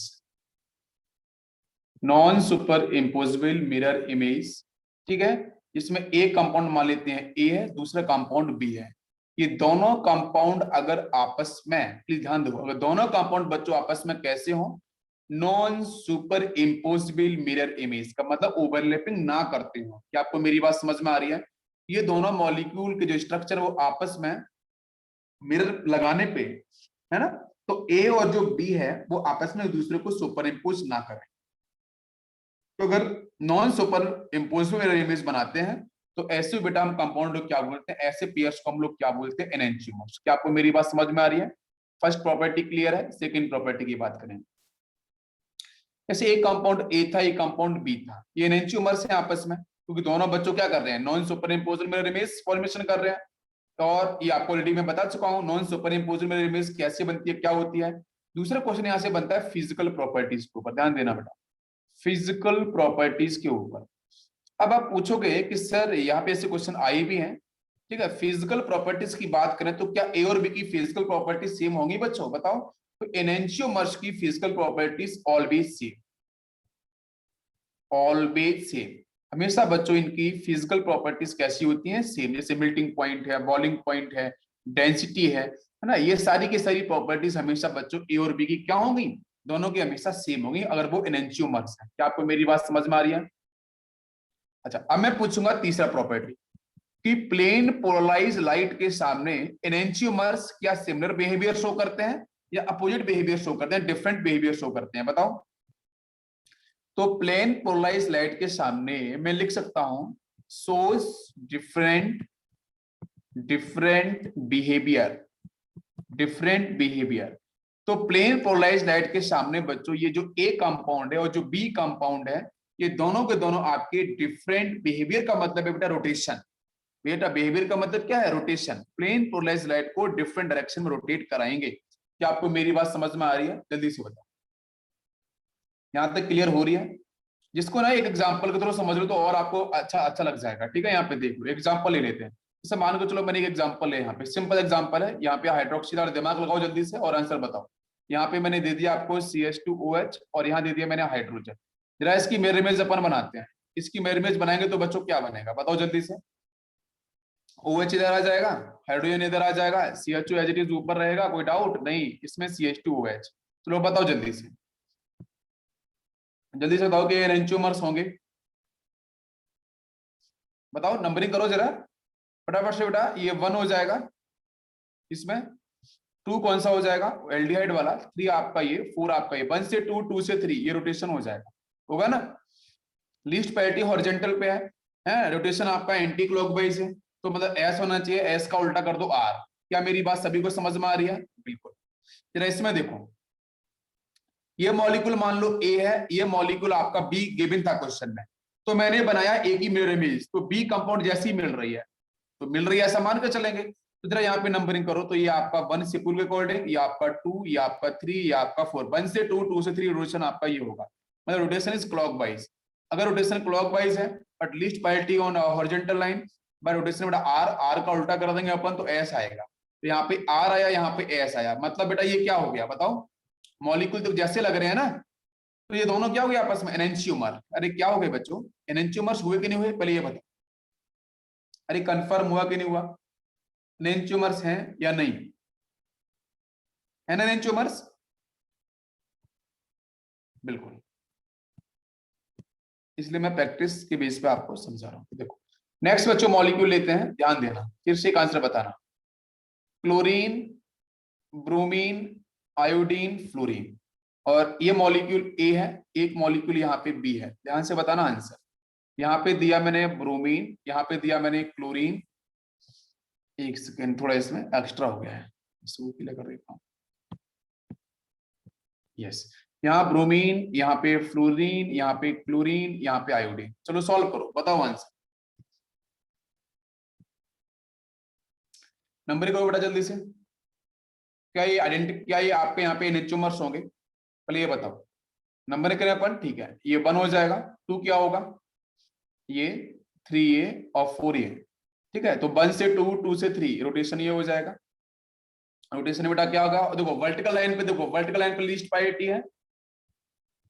non super imposable mirror image, ठीक है। इसमें एक कंपाउंड मान लेते हैं ए है, दूसरा कंपाउंड बी है। ये दोनों कंपाउंड अगर आपस में, प्लीज ध्यान दो, अगर दोनों कंपाउंड बच्चों आपस में कैसे हो, non super imposable mirror image का मतलब ओवरलैपिंग ना करते हो। क्या आपको मेरी बात समझ में आ रही है? ये दोनों मॉलिक्यूल के जो स्ट्रक्चर वो आपस में मिरर लगाने पे, है ना, तो ए और जो बी है वो आपस में एक दूसरे को सुपर इम्पोज ना करें। तो अगर non super imposable mirror image बनाते हैं तो ऐसे बेटा हम कंपाउंड लोग क्या बोलते हैं, ऐसे पेयर्स को हम लोग क्या बोलते हैं, एनेंटियोमर्स। क्या आपको मेरी बात समझ में आ रही है? फर्स्ट प्रॉपर्टी क्लियर है, सेकंड प्रॉपर्टी की बात करें। जैसे एक कंपाउंड ए था, एक कंपाउंड बी था, ये एनेंटियोमर्स हैं आपस में, क्योंकि दोनों बच्चों क्या कर रहे हैं, non super imposable mirror image formation कर रहे हैं। और ये आपको ऑलरेडी मैं बता चुका हूं, non super imposable mirror image कैसे बनती है, क्या होती है। दूसरा क्वेश्चन यहां से बनता है फिजिकल प्रॉपर्टीज के ऊपर, ध्यान देना बेटा, फिजिकल प्रॉपर्टीज के ऊपर। अब आप पूछोगे कि सर यहाँ पे ऐसे क्वेश्चन आए भी हैं, ठीक है, फिजिकल प्रॉपर्टीज की बात करें तो क्या ए और बी की फिजिकल प्रॉपर्टीज सेम होंगी बच्चों, बताओ। तो एनेंटियोमर्स की physical properties always same, always same, हमेशा बच्चों इनकी फिजिकल प्रॉपर्टीज कैसी होती हैं, सेम। जैसे मेल्टिंग पॉइंट है, बॉइलिंग पॉइंट है, डेंसिटी है ना, ये सारी की सारी प्रॉपर्टीज हमेशा बच्चों ए और बी की क्या होंगी, दोनों की हमेशा सेम होंगी अगर वो एनेंटियोमर्स है। क्या आपको मेरी बात समझ में आ रही है? अच्छा, अब मैं पूछूंगा तीसरा प्रॉपर्टी कि प्लेन पोलराइज लाइट के सामने एनेंटियोमर्स क्या सिमिलर बिहेवियर शो करते हैं या अपोजिट बिहेवियर शो करते हैं, डिफरेंट बिहेवियर शो करते हैं, बताओ। तो प्लेन पोलराइज लाइट के सामने मैं लिख सकता हूं shows different different behaviour, different behaviour. तो प्लेन पोलराइज लाइट के सामने बच्चों ये जो ए कंपाउंड है और जो बी कंपाउंड है, ये दोनों के दोनों आपके डिफरेंट बिहेवियर का मतलब है बेटा रोटेशन। बेटा बिहेवियर का मतलब क्या है? रोटेशन। प्लेन पोलराइज लाइट को डिफरेंट डायरेक्शन में रोटेट कराएंगे। क्या आपको मेरी बात समझ में आ रही है? जल्दी से बताओ, यहां तक क्लियर हो रही है? जिसको ना एक एग्जांपल के थ्रू समझ लो तो और आपको अच्छा अच्छा लग जाएगा। ठीक है, यहाँ पे देख लो एग्जांपल ले लेते हैं। जैसे मान के चलो मैंने एक एग्जांपल है, यहाँ पे सिंपल एग्जांपल है, यहाँ पे हाइड्रोक्सी और दिमाग लगाओ जल्दी से और आंसर बताओ। यहाँ पे मैंने दे दिया आपको CH2OH और यहाँ दे दिया मैंने हाइड्रोजन। जरा इसकी मिरर इमेज अपन बनाते हैं। इसकी मिरर इमेज बनाएंगे तो बच्चों क्या बनेगा बताओ जल्दी से। OH इधर आ जाएगा, हाइड्रोजन इधर आ जाएगा, CH2 एज इट इज ऊपर रहेगा, कोई डाउट नहीं इसमें CH2OH। चलो बताओ जल्दी से, जल्दी से बताओ कि ये एंटियोमर्स होंगे। बताओ नंबरिंग करो जरा फटाफट से बेटा। ये 1 हो जाएगा, इसमें 2 कौन सा हो जाएगा? एल्डिहाइड वाला। 3 आपका ये, 4 आपका ये। 1 से 2, 2 से 3 ये रोटेशन हो जाएगा, होगा ना। लीस्ट प्रायोरिटी हॉरिजॉन्टल पे है रोटेशन आपका एंटी क्लॉकवाइज है, तो मतलब एस होना चाहिए, एस का उल्टा कर दो आर। क्या मेरी बात सभी को समझ में आ रही है? बिल्कुल। जरा इसमें देखो, ये मॉलिक्यूल मान लो ए है, ये मॉलिक्यूल आपका बी गिवन था क्वेश्चन में, तो मैंने बनाया ए की मिरर इमेज, तो बी कंपाउंड जैसी मिल रही है, तो मिल रही है ऐसा मान के चलेंगे। तो जरा यहाँ पे नंबरिंग करो, तो ये आपका 1 सिपुल के अकॉर्डिंग, ये आपका 2, ये आपका 3, ये आपका 4। 1 से 2, 2 से 3 रोटेशन आपका ये होगा, मतलब रोटेशन इज क्लॉकवाइज। अगर रोटेशन क्लॉकवाइज है but least priority on horizontal line, bye rotation बेटा आर, आर का उल्टा कर देंगे अपन तो एस आएगा। तो यहाँ पे आर आया, यहाँ पे एस आया, मतलब बेटा ये क्या हो गया बताओ? मॉलिक्यूल तो जैसे लग रहे हैं ना, तो ये दोनों क्या हो गया आपस में? एनेंटियोमर। अरे क्या हो गए बच्चों? एनेंटियोमर्स हुए कि नहीं हुए पहले ये बताओ। अरे कंफर्म हुआ कि नहीं हुआ? एनेंटियोमर्स हैं या नहीं है ना एनेंटियोमर्स? बिल्कुल, इसलिए मैं प्रैक्टिस के बेस पे आपको समझा रहा हूं। देखो नेक्स्ट बच्चों मॉलिक्यूल लेते हैं, ध्यान देना, फिर से एक आंसर बताना। Chlorine, bromine, iodine, fluorine. और ये मॉलिक्यूल ए है, एक मॉलिक्यूल यहाँ पे बी है, ध्यान से बताना आंसर। यहाँ पे दिया मैंने ब्रोमीन, यहाँ पे दिया मैंने क्लोरीन। एक सेकेंड, थोड़ा इसमें एक्स्ट्रा हो गया है, इसको क्लियर कर देता हूँ। यस, यहाँ ब्रोमीन, यहाँ पे फ्लोरीन, यहाँ पे क्लोरीन, यहाँ पे आयोडीन। चलो सॉल्व करो, बताओ आंसर। नंबर करो बेटा जल्दी से। क्या ये आपके यहाँ पे एनेंटियोमर्स होंगे? पहले ये बताओ। नंबर करें अपन, ठीक है, ये 1 हो जाएगा, 2 क्या होगा? ये 3A और 4A। ठीक है, तो 1 से 2, 2 से 3 रोटेशन ये हो जाएगा। रोटेशन बेटा क्या होगा? देखो वर्टिकल लाइन पे, देखो वर्टिकल लाइन पे लीस्ट प्रायोरिटी है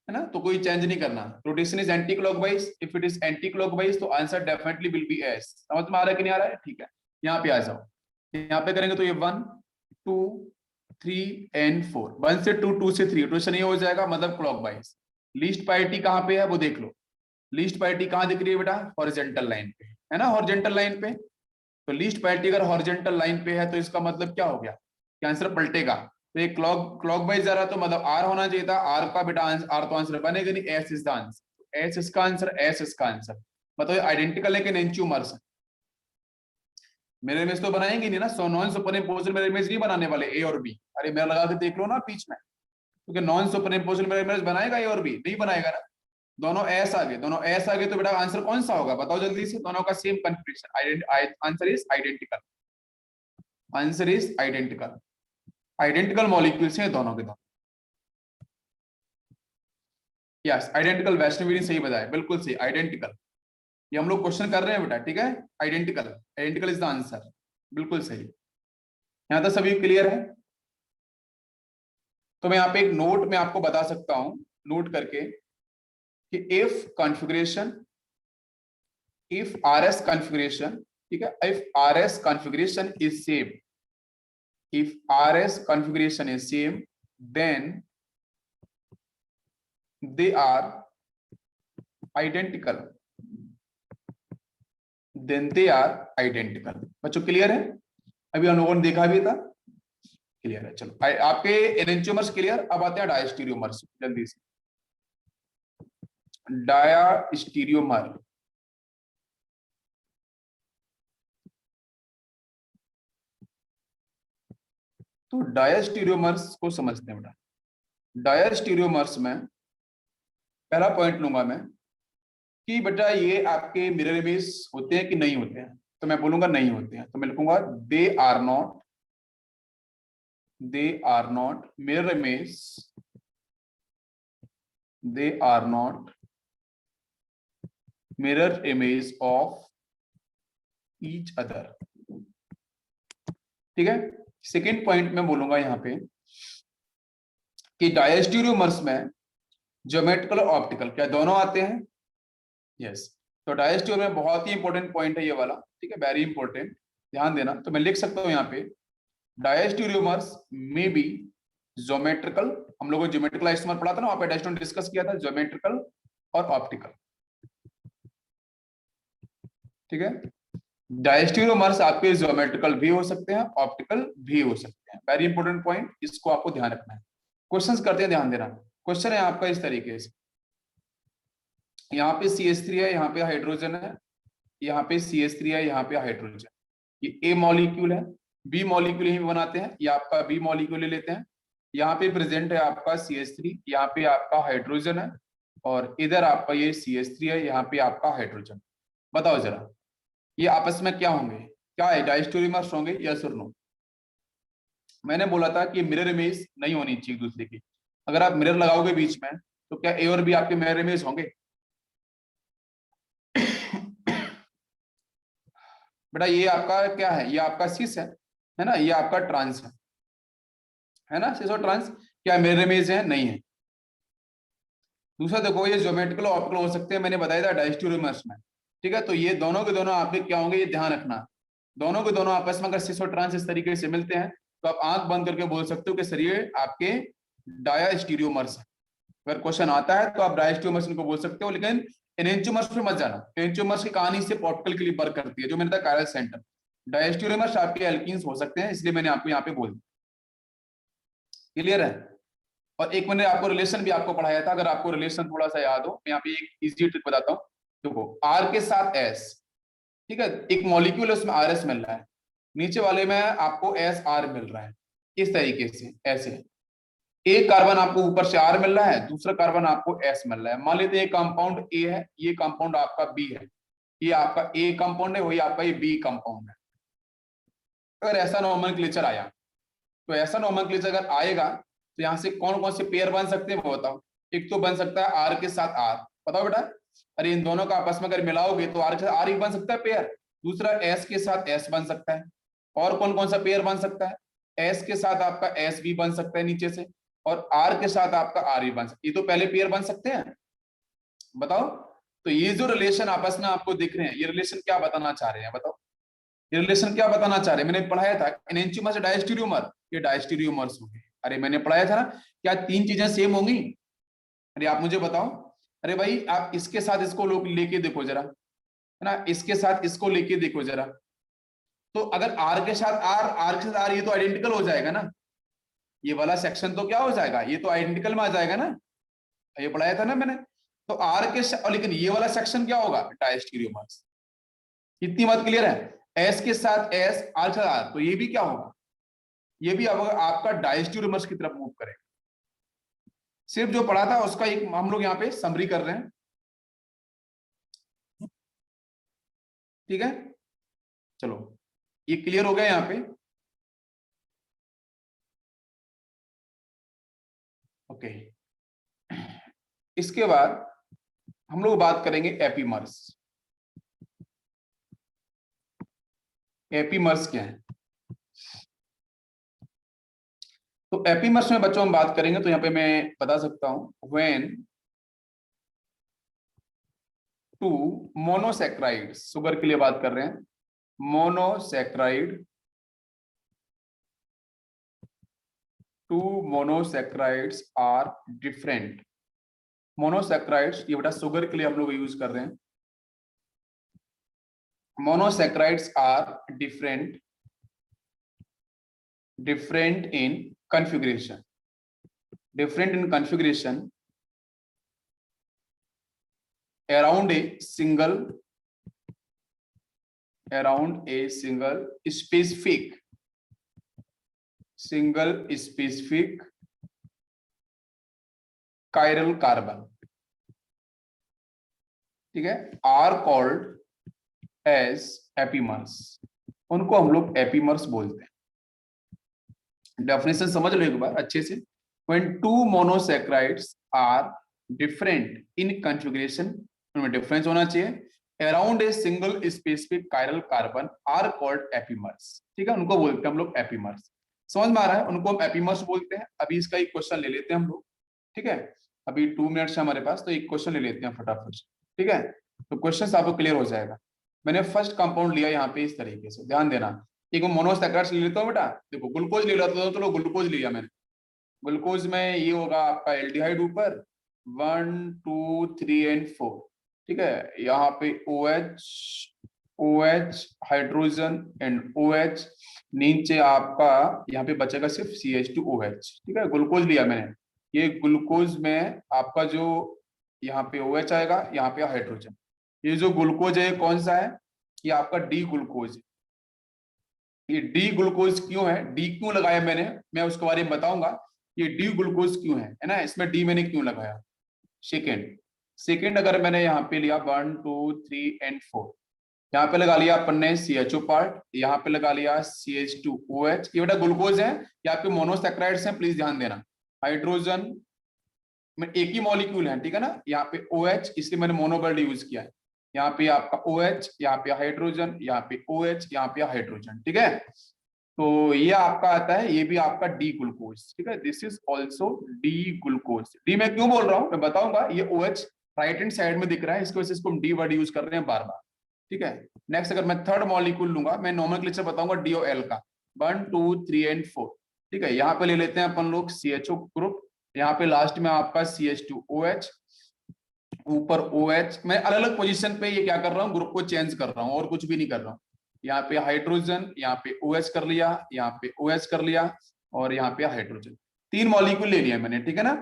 ना, तो कोई चेंज नहीं करना। Rotation is anti clockwise, if it is anti clockwise तो answer definitely will be S. समझ में आ रहा है कि नहीं आ रहा है? ठीक है, यहाँ पे आ जाओ। यहाँ पे करेंगे तो ये 1, 2, 3 एंड 4। 1 से 2, 2 से 3 रोटेशन ये हो जाएगा, मतलब क्लॉकवाइज। लीस्ट प्रायोरिटी कहाँ पे है वो देख लो। लीस्ट प्रायोरिटी कहाँ दिख रही है बेटा? हॉरिजॉन्टल लाइन पे है ना, हॉरिजॉन्टल लाइन पे। तो लीस्ट प्रायोरिटी अगर हॉरिजॉन्टल लाइन पे है तो इसका मतलब क्या हो गया कि आंसर पलटेगा। तो ये क्लॉक वाइज जा रहा तो मतलब आर होना चाहिए था, आर का बेटा आर तो आंसर बनेगा नहीं, S is the answer. S इसका आंसर, एस इसका आंसर। मतलब आइडेंटिकल है कि एंटियोमर्स है? मेरे इमेज तो बनाएंगे नहीं ना, सो नॉन सुपरइम्पोज्ड मेरे इमेज नहीं बनाने वाले ए और बी। अरे मेरा लगा के देख लो ना बीच में, क्योंकि नॉन सुपरइम्पोज्ड मेरा इमेज बनाएगा ए और बी? नहीं बनाएगा ना। दोनों एस आ गए, दोनों एस आ गए, तो बेटा आंसर कौन सा होगा बताओ जल्दी से। दोनों का same configuration, answer is identical. Answer is identical. Identical molecules हैं दोनों के दोनों। यस आइडेंटिकल, वैष्णवी ने सही बताया, बिल्कुल सही, आइडेंटिकल। ये हम लोग क्वेश्चन कर रहे हैं बेटा, ठीक है। Identical, identical is the answer, बिल्कुल सही। यहां तक सभी क्लियर है? तो मैं यहाँ पे एक नोट में आपको बता सकता हूं, नोट करके, कि if configuration, if RS configuration, ठीक है, if RS configuration is same, if RS configuration is same, then they are identical. Then they are identical. बच्चों क्लियर है? अभी हम लोगों ने देखा भी था, क्लियर है। चलो आपके एनेंटियोमर्स क्लियर। अब आते हैं डायस्टीरियोमर्स, जल्दी से। डायस्टीरियोमर, तो डायस्टीरियोमर्स को समझते हैं बेटा। डायस्टीरियोमर्स में पहला पॉइंट लूंगा मैं कि बेटा ये आपके मिरर इमेज होते हैं कि नहीं होते हैं। तो मैं बोलूंगा नहीं होते हैं, तो मैं लिखूंगा they are not mirror image, they are not mirror image of each other. ठीक है। सेकेंड पॉइंट में बोलूंगा यहां पे कि डायस्टीरियोमर्स में ज्योमेट्रिकल और ऑप्टिकल क्या दोनों आते हैं? यस। तो डायस्टीरियो में बहुत ही इंपॉर्टेंट पॉइंट है ये वाला, ठीक है, वेरी इंपॉर्टेंट, ध्यान देना। तो मैं लिख सकता हूं यहाँ पे डायस्टीरियोमर्स में बी ज्योमेट्रिकल, हम लोगों ने ज्योमेट्रिकल आइसोमर पढ़ा था ना, वहां पे डायस्टीरियो डिस्कस किया था, ज्योमेट्रिकल और ऑप्टिकल। ठीक है। डायस्टीरियोमर्स आपके ज्योमेट्रिकल भी हो सकते हैं, ऑप्टिकल भी हो सकते हैं। वेरी इंपॉर्टेंट पॉइंट, इसको आपको ध्यान रखना है। क्वेश्चंस करते हैं, ध्यान देना। क्वेश्चन है आपका इस तरीके से, यहाँ पे CH3 है, यहाँ पे हाइड्रोजन है, यहाँ पे CH3 है, यहाँ पे हाइड्रोजन। ये ए मॉलिक्यूल है, बी मॉलिक्यूल यहीं बनाते हैं, ये आपका बी मॉलिक्यूल ले लेते हैं। यहाँ पे प्रेजेंट है आपका CH3, यहाँ पे आपका हाइड्रोजन है, और इधर आपका ये CH3 है, यहाँ पे आपका हाइड्रोजन। बताओ जरा ये आपस में क्या होंगे? क्या है? डायस्टीरियोमर्स होंगे, यस और नो? मैंने बोला था कि मिरर इमेज नहीं होनी चाहिए एक दूसरे की। अगर आप मिरर लगाओगे बीच में, तो क्या ए और बी आपके मिरर इमेज होंगे? बेटा ये आपका क्या है? ये आपका सिस है ना, ये आपका ट्रांस है ना, सिस और ट्रांस क्या मिरर इमेज है? नहीं है। दूसरा देखो, ये ज्योमेट्रिकल और ऑप्टिकल हो सकते हैं, मैंने बताया था डायस्टीरियोमर्स में। ठीक है, तो ये दोनों के दोनों आपके क्या होंगे, ये ध्यान रखना। दोनों के दोनों आपस में अगर सिस और ट्रांस इस तरीके से मिलते हैं, तो आप आंख बंद करके बोल सकते हो कि सर ये आपके डायस्टीरियोमर्स है। अगर क्वेश्चन आता है तो आप डायस्टीरियोमर्स को बोल सकते हो, लेकिन एनेंटियोमर्स पे मत जाना। एनेंटियोमर्स की कहानी से ऑप्टिकल के लिए वर्क करती है, जो मैंने कहा कायरल सेंटर। डायस्टीरियोमर्स आपके एल्कीन्स हो सकते हैं, इसलिए मैंने आपको यहाँ पे बोल दिया। क्लियर है? और एक मैंने आपको रिलेशन भी आपको पढ़ाया था, अगर आपको रिलेशन थोड़ा सा याद हो, मैं यहाँ पे एक इजी ट्रिक बताता हूँ। देखो आर के साथ एस, ठीक है, एक मॉलिक्यूल है उसमें आर एस मिल रहा है, नीचे वाले में आपको एस आर मिल रहा है। इस तरीके से ऐसे एक कार्बन आपको ऊपर से आर मिल रहा है, दूसरा कार्बन आपको एस मिल रहा है। मान लेते हैं ये कंपाउंड ए है, ये कंपाउंड आपका बी है, ये आपका ए कंपाउंड है, वही आपका ये बी कंपाउंड है। अगर ऐसा नोमेनक्लेचर आया, तो ऐसा नोमेनक्लेचर अगर आएगा, तो यहाँ से कौन कौन से पेयर बन सकते हैं वो बताओ। एक तो बन सकता है आर के साथ आर, बताओ बेटा। अरे इन दोनों का आपस में अगर मिलाओगे तो आर के साथ आर ही बन सकता है पेयर। दूसरा एस के साथ एस बन सकता है। और कौन कौन सा पेयर बन सकता है? एस के साथ आपका एस भी बन सकता है नीचे से, और आर के साथ आपका आर भी बन सकता है। ये तो पहले पेयर बन सकते हैं, बताओ। तो ये जो रिलेशन आपस में आपको दिख रहे हैं, ये रिलेशन क्या बताना चाह रहे हैं बताओ? ये रिलेशन क्या बताना चाह रहे हैं? मैंने पढ़ाया था एनेंटियोमर से डायस्टीरियोमर, ये डायस्टीरियोमर्स होंगे। अरे मैंने पढ़ाया था ना, क्या तीन चीजें सेम होंगी? अरे आप मुझे बताओ। अरे भाई आप इसके साथ इसको लोग लेके देखो जरा, है ना, इसके साथ इसको लेके देखो जरा। तो अगर आर के साथ आर, आर के साथ आर, ये तो आइडेंटिकल हो जाएगा ना। ये वाला सेक्शन तो क्या हो जाएगा, ये तो आइडेंटिकल में आ जाएगा ना, ये पढ़ाया था ना मैंने। तो आर के लेकिन ये वाला सेक्शन क्या होगा? डायस्टीरियोमर्स। इतनी बात क्लियर है? एस के साथ एस, आर के साथ आर, तो ये भी क्या होगा? ये भी अब आपका डायस्टीरियोमर्स की तरफ मूव करेगा। सिर्फ जो पढ़ा था उसका एक हम लोग यहाँ पे समरी कर रहे हैं। ठीक है, चलो ये क्लियर हो गया यहाँ पे। ओके, इसके बाद हम लोग बात करेंगे एपीमर्स। एपीमर्स क्या है? तो एपीमर्स में बच्चों हम बात करेंगे, तो यहाँ पे मैं बता सकता हूं, व्हेन टू मोनोसैक्राइड, शुगर के लिए बात कर रहे हैं, monosaccharide to monosaccharides are different. Monosaccharides ये बेटा शुगर के लिए हम लोग यूज कर रहे हैं। Monosaccharides are different in configuration, different in configuration around a single specific chiral carbon, ठीक है, आर कॉल्ड एज एपीमर्स। उनको हम लोग एपीमर्स बोलते हैं। डेफिनेशन समझ लो एक बार अच्छे से। When two monosaccharides are different in configuration, उनमें डिफरेंस होना चाहिए। Around a single specific chiral carbon are called epimers, ठीक है, उनको बोलते हैं हम लोग एपीमर्स। समझ में आ रहा है? उनको हम एपीमर्स बोलते हैं। अभी इसका एक क्वेश्चन ले लेते हैं हम लोग, ठीक है। अभी 2 मिनट्स है हमारे पास, तो एक क्वेश्चन ले लेते हैं फटाफट से, ठीक है। तो क्वेश्चन आपको क्लियर हो जाएगा। मैंने फर्स्ट कंपाउंड लिया यहाँ पे इस तरीके से, ध्यान देना। एक मोनोसैक्राइड्स ले लेता हूँ बेटा, देखो ग्लूकोज ले लेता हूँ, चलो ग्लूकोज लिया मैंने। ग्लूकोज में ये होगा आपका एल्डिहाइड ऊपर 1 2 3 और 4, ठीक है। यहाँ पे OH हाइड्रोजन एंड OH, नीचे आपका यहाँ पे बचेगा सिर्फ CH2OH, ठीक है। ग्लूकोज लिया मैंने, ये ग्लूकोज में आपका जो यहाँ पे OH आएगा, यहाँ पे हाइड्रोजन। ये जो ग्लूकोज है कौन सा है? ये आपका डी ग्लूकोज है। ये डी ग्लूकोज क्यों है, डी क्यों लगाया मैंने, मैं उसके बारे में बताऊंगा। ये डी ग्लूकोज क्यों है ना, इसमें डी मैंने क्यों लगाया। सेकेंड अगर मैंने यहाँ पे लिया 1 2 3 और 4, यहाँ पे लगा लिया अपन ने CHO पार्ट, यहाँ पे लगा लिया CH2OH। ये बेटा ग्लूकोज है, यहाँ पे मोनोसैक्राइड्स हैं, प्लीज ध्यान देना। हाइड्रोजन में एक ही मॉलिक्यूल है, ठीक है ना। यहाँ पे OH, इसलिए मैंने मोनोवर्ड यूज किया है। यहाँ पे आपका OH, यहाँ पे हाइड्रोजन, यहाँ पे OH, यहाँ पे हाइड्रोजन, ठीक है। तो ये आपका आता है, ये भी आपका डी ग्लूकोज, ठीक है। This is also D glucose. D मैं क्यों बोल रहा हूँ मैं बताऊंगा। ये OH राइट हैंड साइड में दिख रहा है, इसकी वजह से इसको हम डी वर्ड यूज कर रहे हैं बार बार, ठीक है। नेक्स्ट अगर मैं थर्ड मॉलिक्यूल लूंगा, मैं नोमेनक्लेचर बताऊंगा DOL का 1 2 3 और 4, ठीक है। यहाँ पे ले लेते हैं अपन लोग CHO ग्रुप, यहाँ पे लास्ट में आपका CH2OH, ऊपर OH। मैं अलग अलग पोजीशन पे ये क्या कर रहा हूँ, ग्रुप को चेंज कर रहा हूँ और कुछ भी नहीं कर रहा हूँ। यहाँ पे हाइड्रोजन, यहाँ पे OH कर लिया, यहाँ पे OH कर लिया, और यहाँ पे हाइड्रोजन। 3 मॉलिक्यूल ले लिया मैंने, ठीक है ना।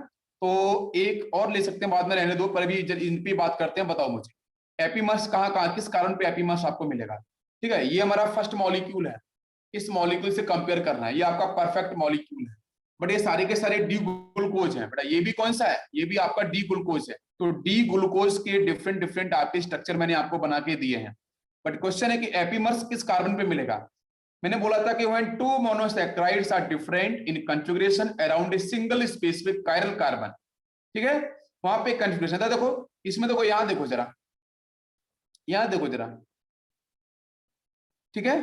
तो एक और ले सकते हैं, बाद में रहने दो, पर अभी इन पे बात करते हैं। बताओ मुझे एपीमर्स कहाँ किस कारण पे एपीमर्स आपको मिलेगा, ठीक है। ये हमारा फर्स्ट मॉलिक्यूल है, इस मॉलिक्यूल से कंपेयर करना है। ये आपका परफेक्ट मॉलिक्यूल है, बट ये सारे के सारे डी ग्लूकोज है बेटा। ये भी कौन सा है, ये भी आपका डी ग्लूकोज है। तो डी ग्लूकोज के डिफरेंट आपके स्ट्रक्चर मैंने आपको बना के दिए हैं। बट क्वेश्चन है कि एपीमर्स किस कार्बन पे मिलेगा। मैंने बोला था कि when two monosaccharides are different in configuration around a single specific chiral carbon, ठीक है, वहां पे कॉन्फ़िगरेशन था। देखो इसमें, देखो यहां देखो जरा, यहां देखो जरा, ठीक है।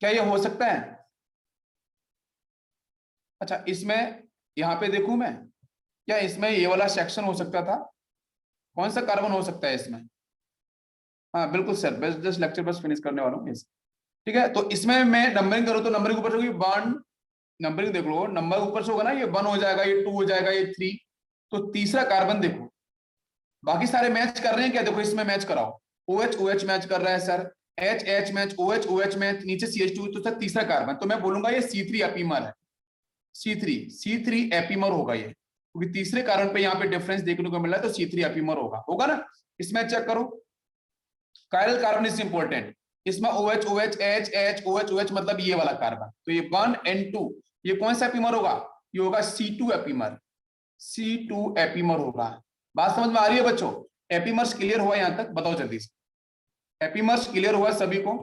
क्या ये हो सकता है? अच्छा इसमें यहां पे देखूं मैं, क्या इसमें ये वाला सेक्शन हो सकता था? कौन सा कार्बन हो सकता है इसमें? हाँ बिल्कुल सर, बस जस्ट लेक्चर बस फिनिश करने वाला हूँ, ठीक है। तो इसमें मैं नंबरिंग करूँ तो नंबरिंग ऊपर से होगी 1, नंबरिंग देख लो, नंबर ऊपर से होगा ना, ये 1 हो जाएगा, ये 2 हो जाएगा, ये 3। तो तीसरा कार्बन देखो, बाकी सारे मैच कर रहे हैं क्या? देखो इसमें मैच कराओ, OH OH मैच कर रहा है sir, H H match, OH OH match, नीचे CH2, तो सर तीसरा कार्बन, तो मैं बोलूंगा ये C3 एपीमर है। C3 एपीमर होगा ये, क्योंकि तीसरे कार्बन पे यहाँ पे डिफरेंस देखने को मिल रहा है, तो C3 एपीमर होगा ना। इसमें चेक करो, कायरल कार्बन इज इंपॉर्टेंट। इसमें OH OH H H OH OH मतलब ये वाला कार्बन, तो ये 1 और 2, ये कौन सा एपीमर होगा? ये होगा C2 एपीमर, C2 एपीमर होगा। बात समझ में आ रही है बच्चों? एपीमर्स क्लियर हुआ यहां तक? बताओ जल्दी से, एपीमर्स क्लियर हुआ सभी को?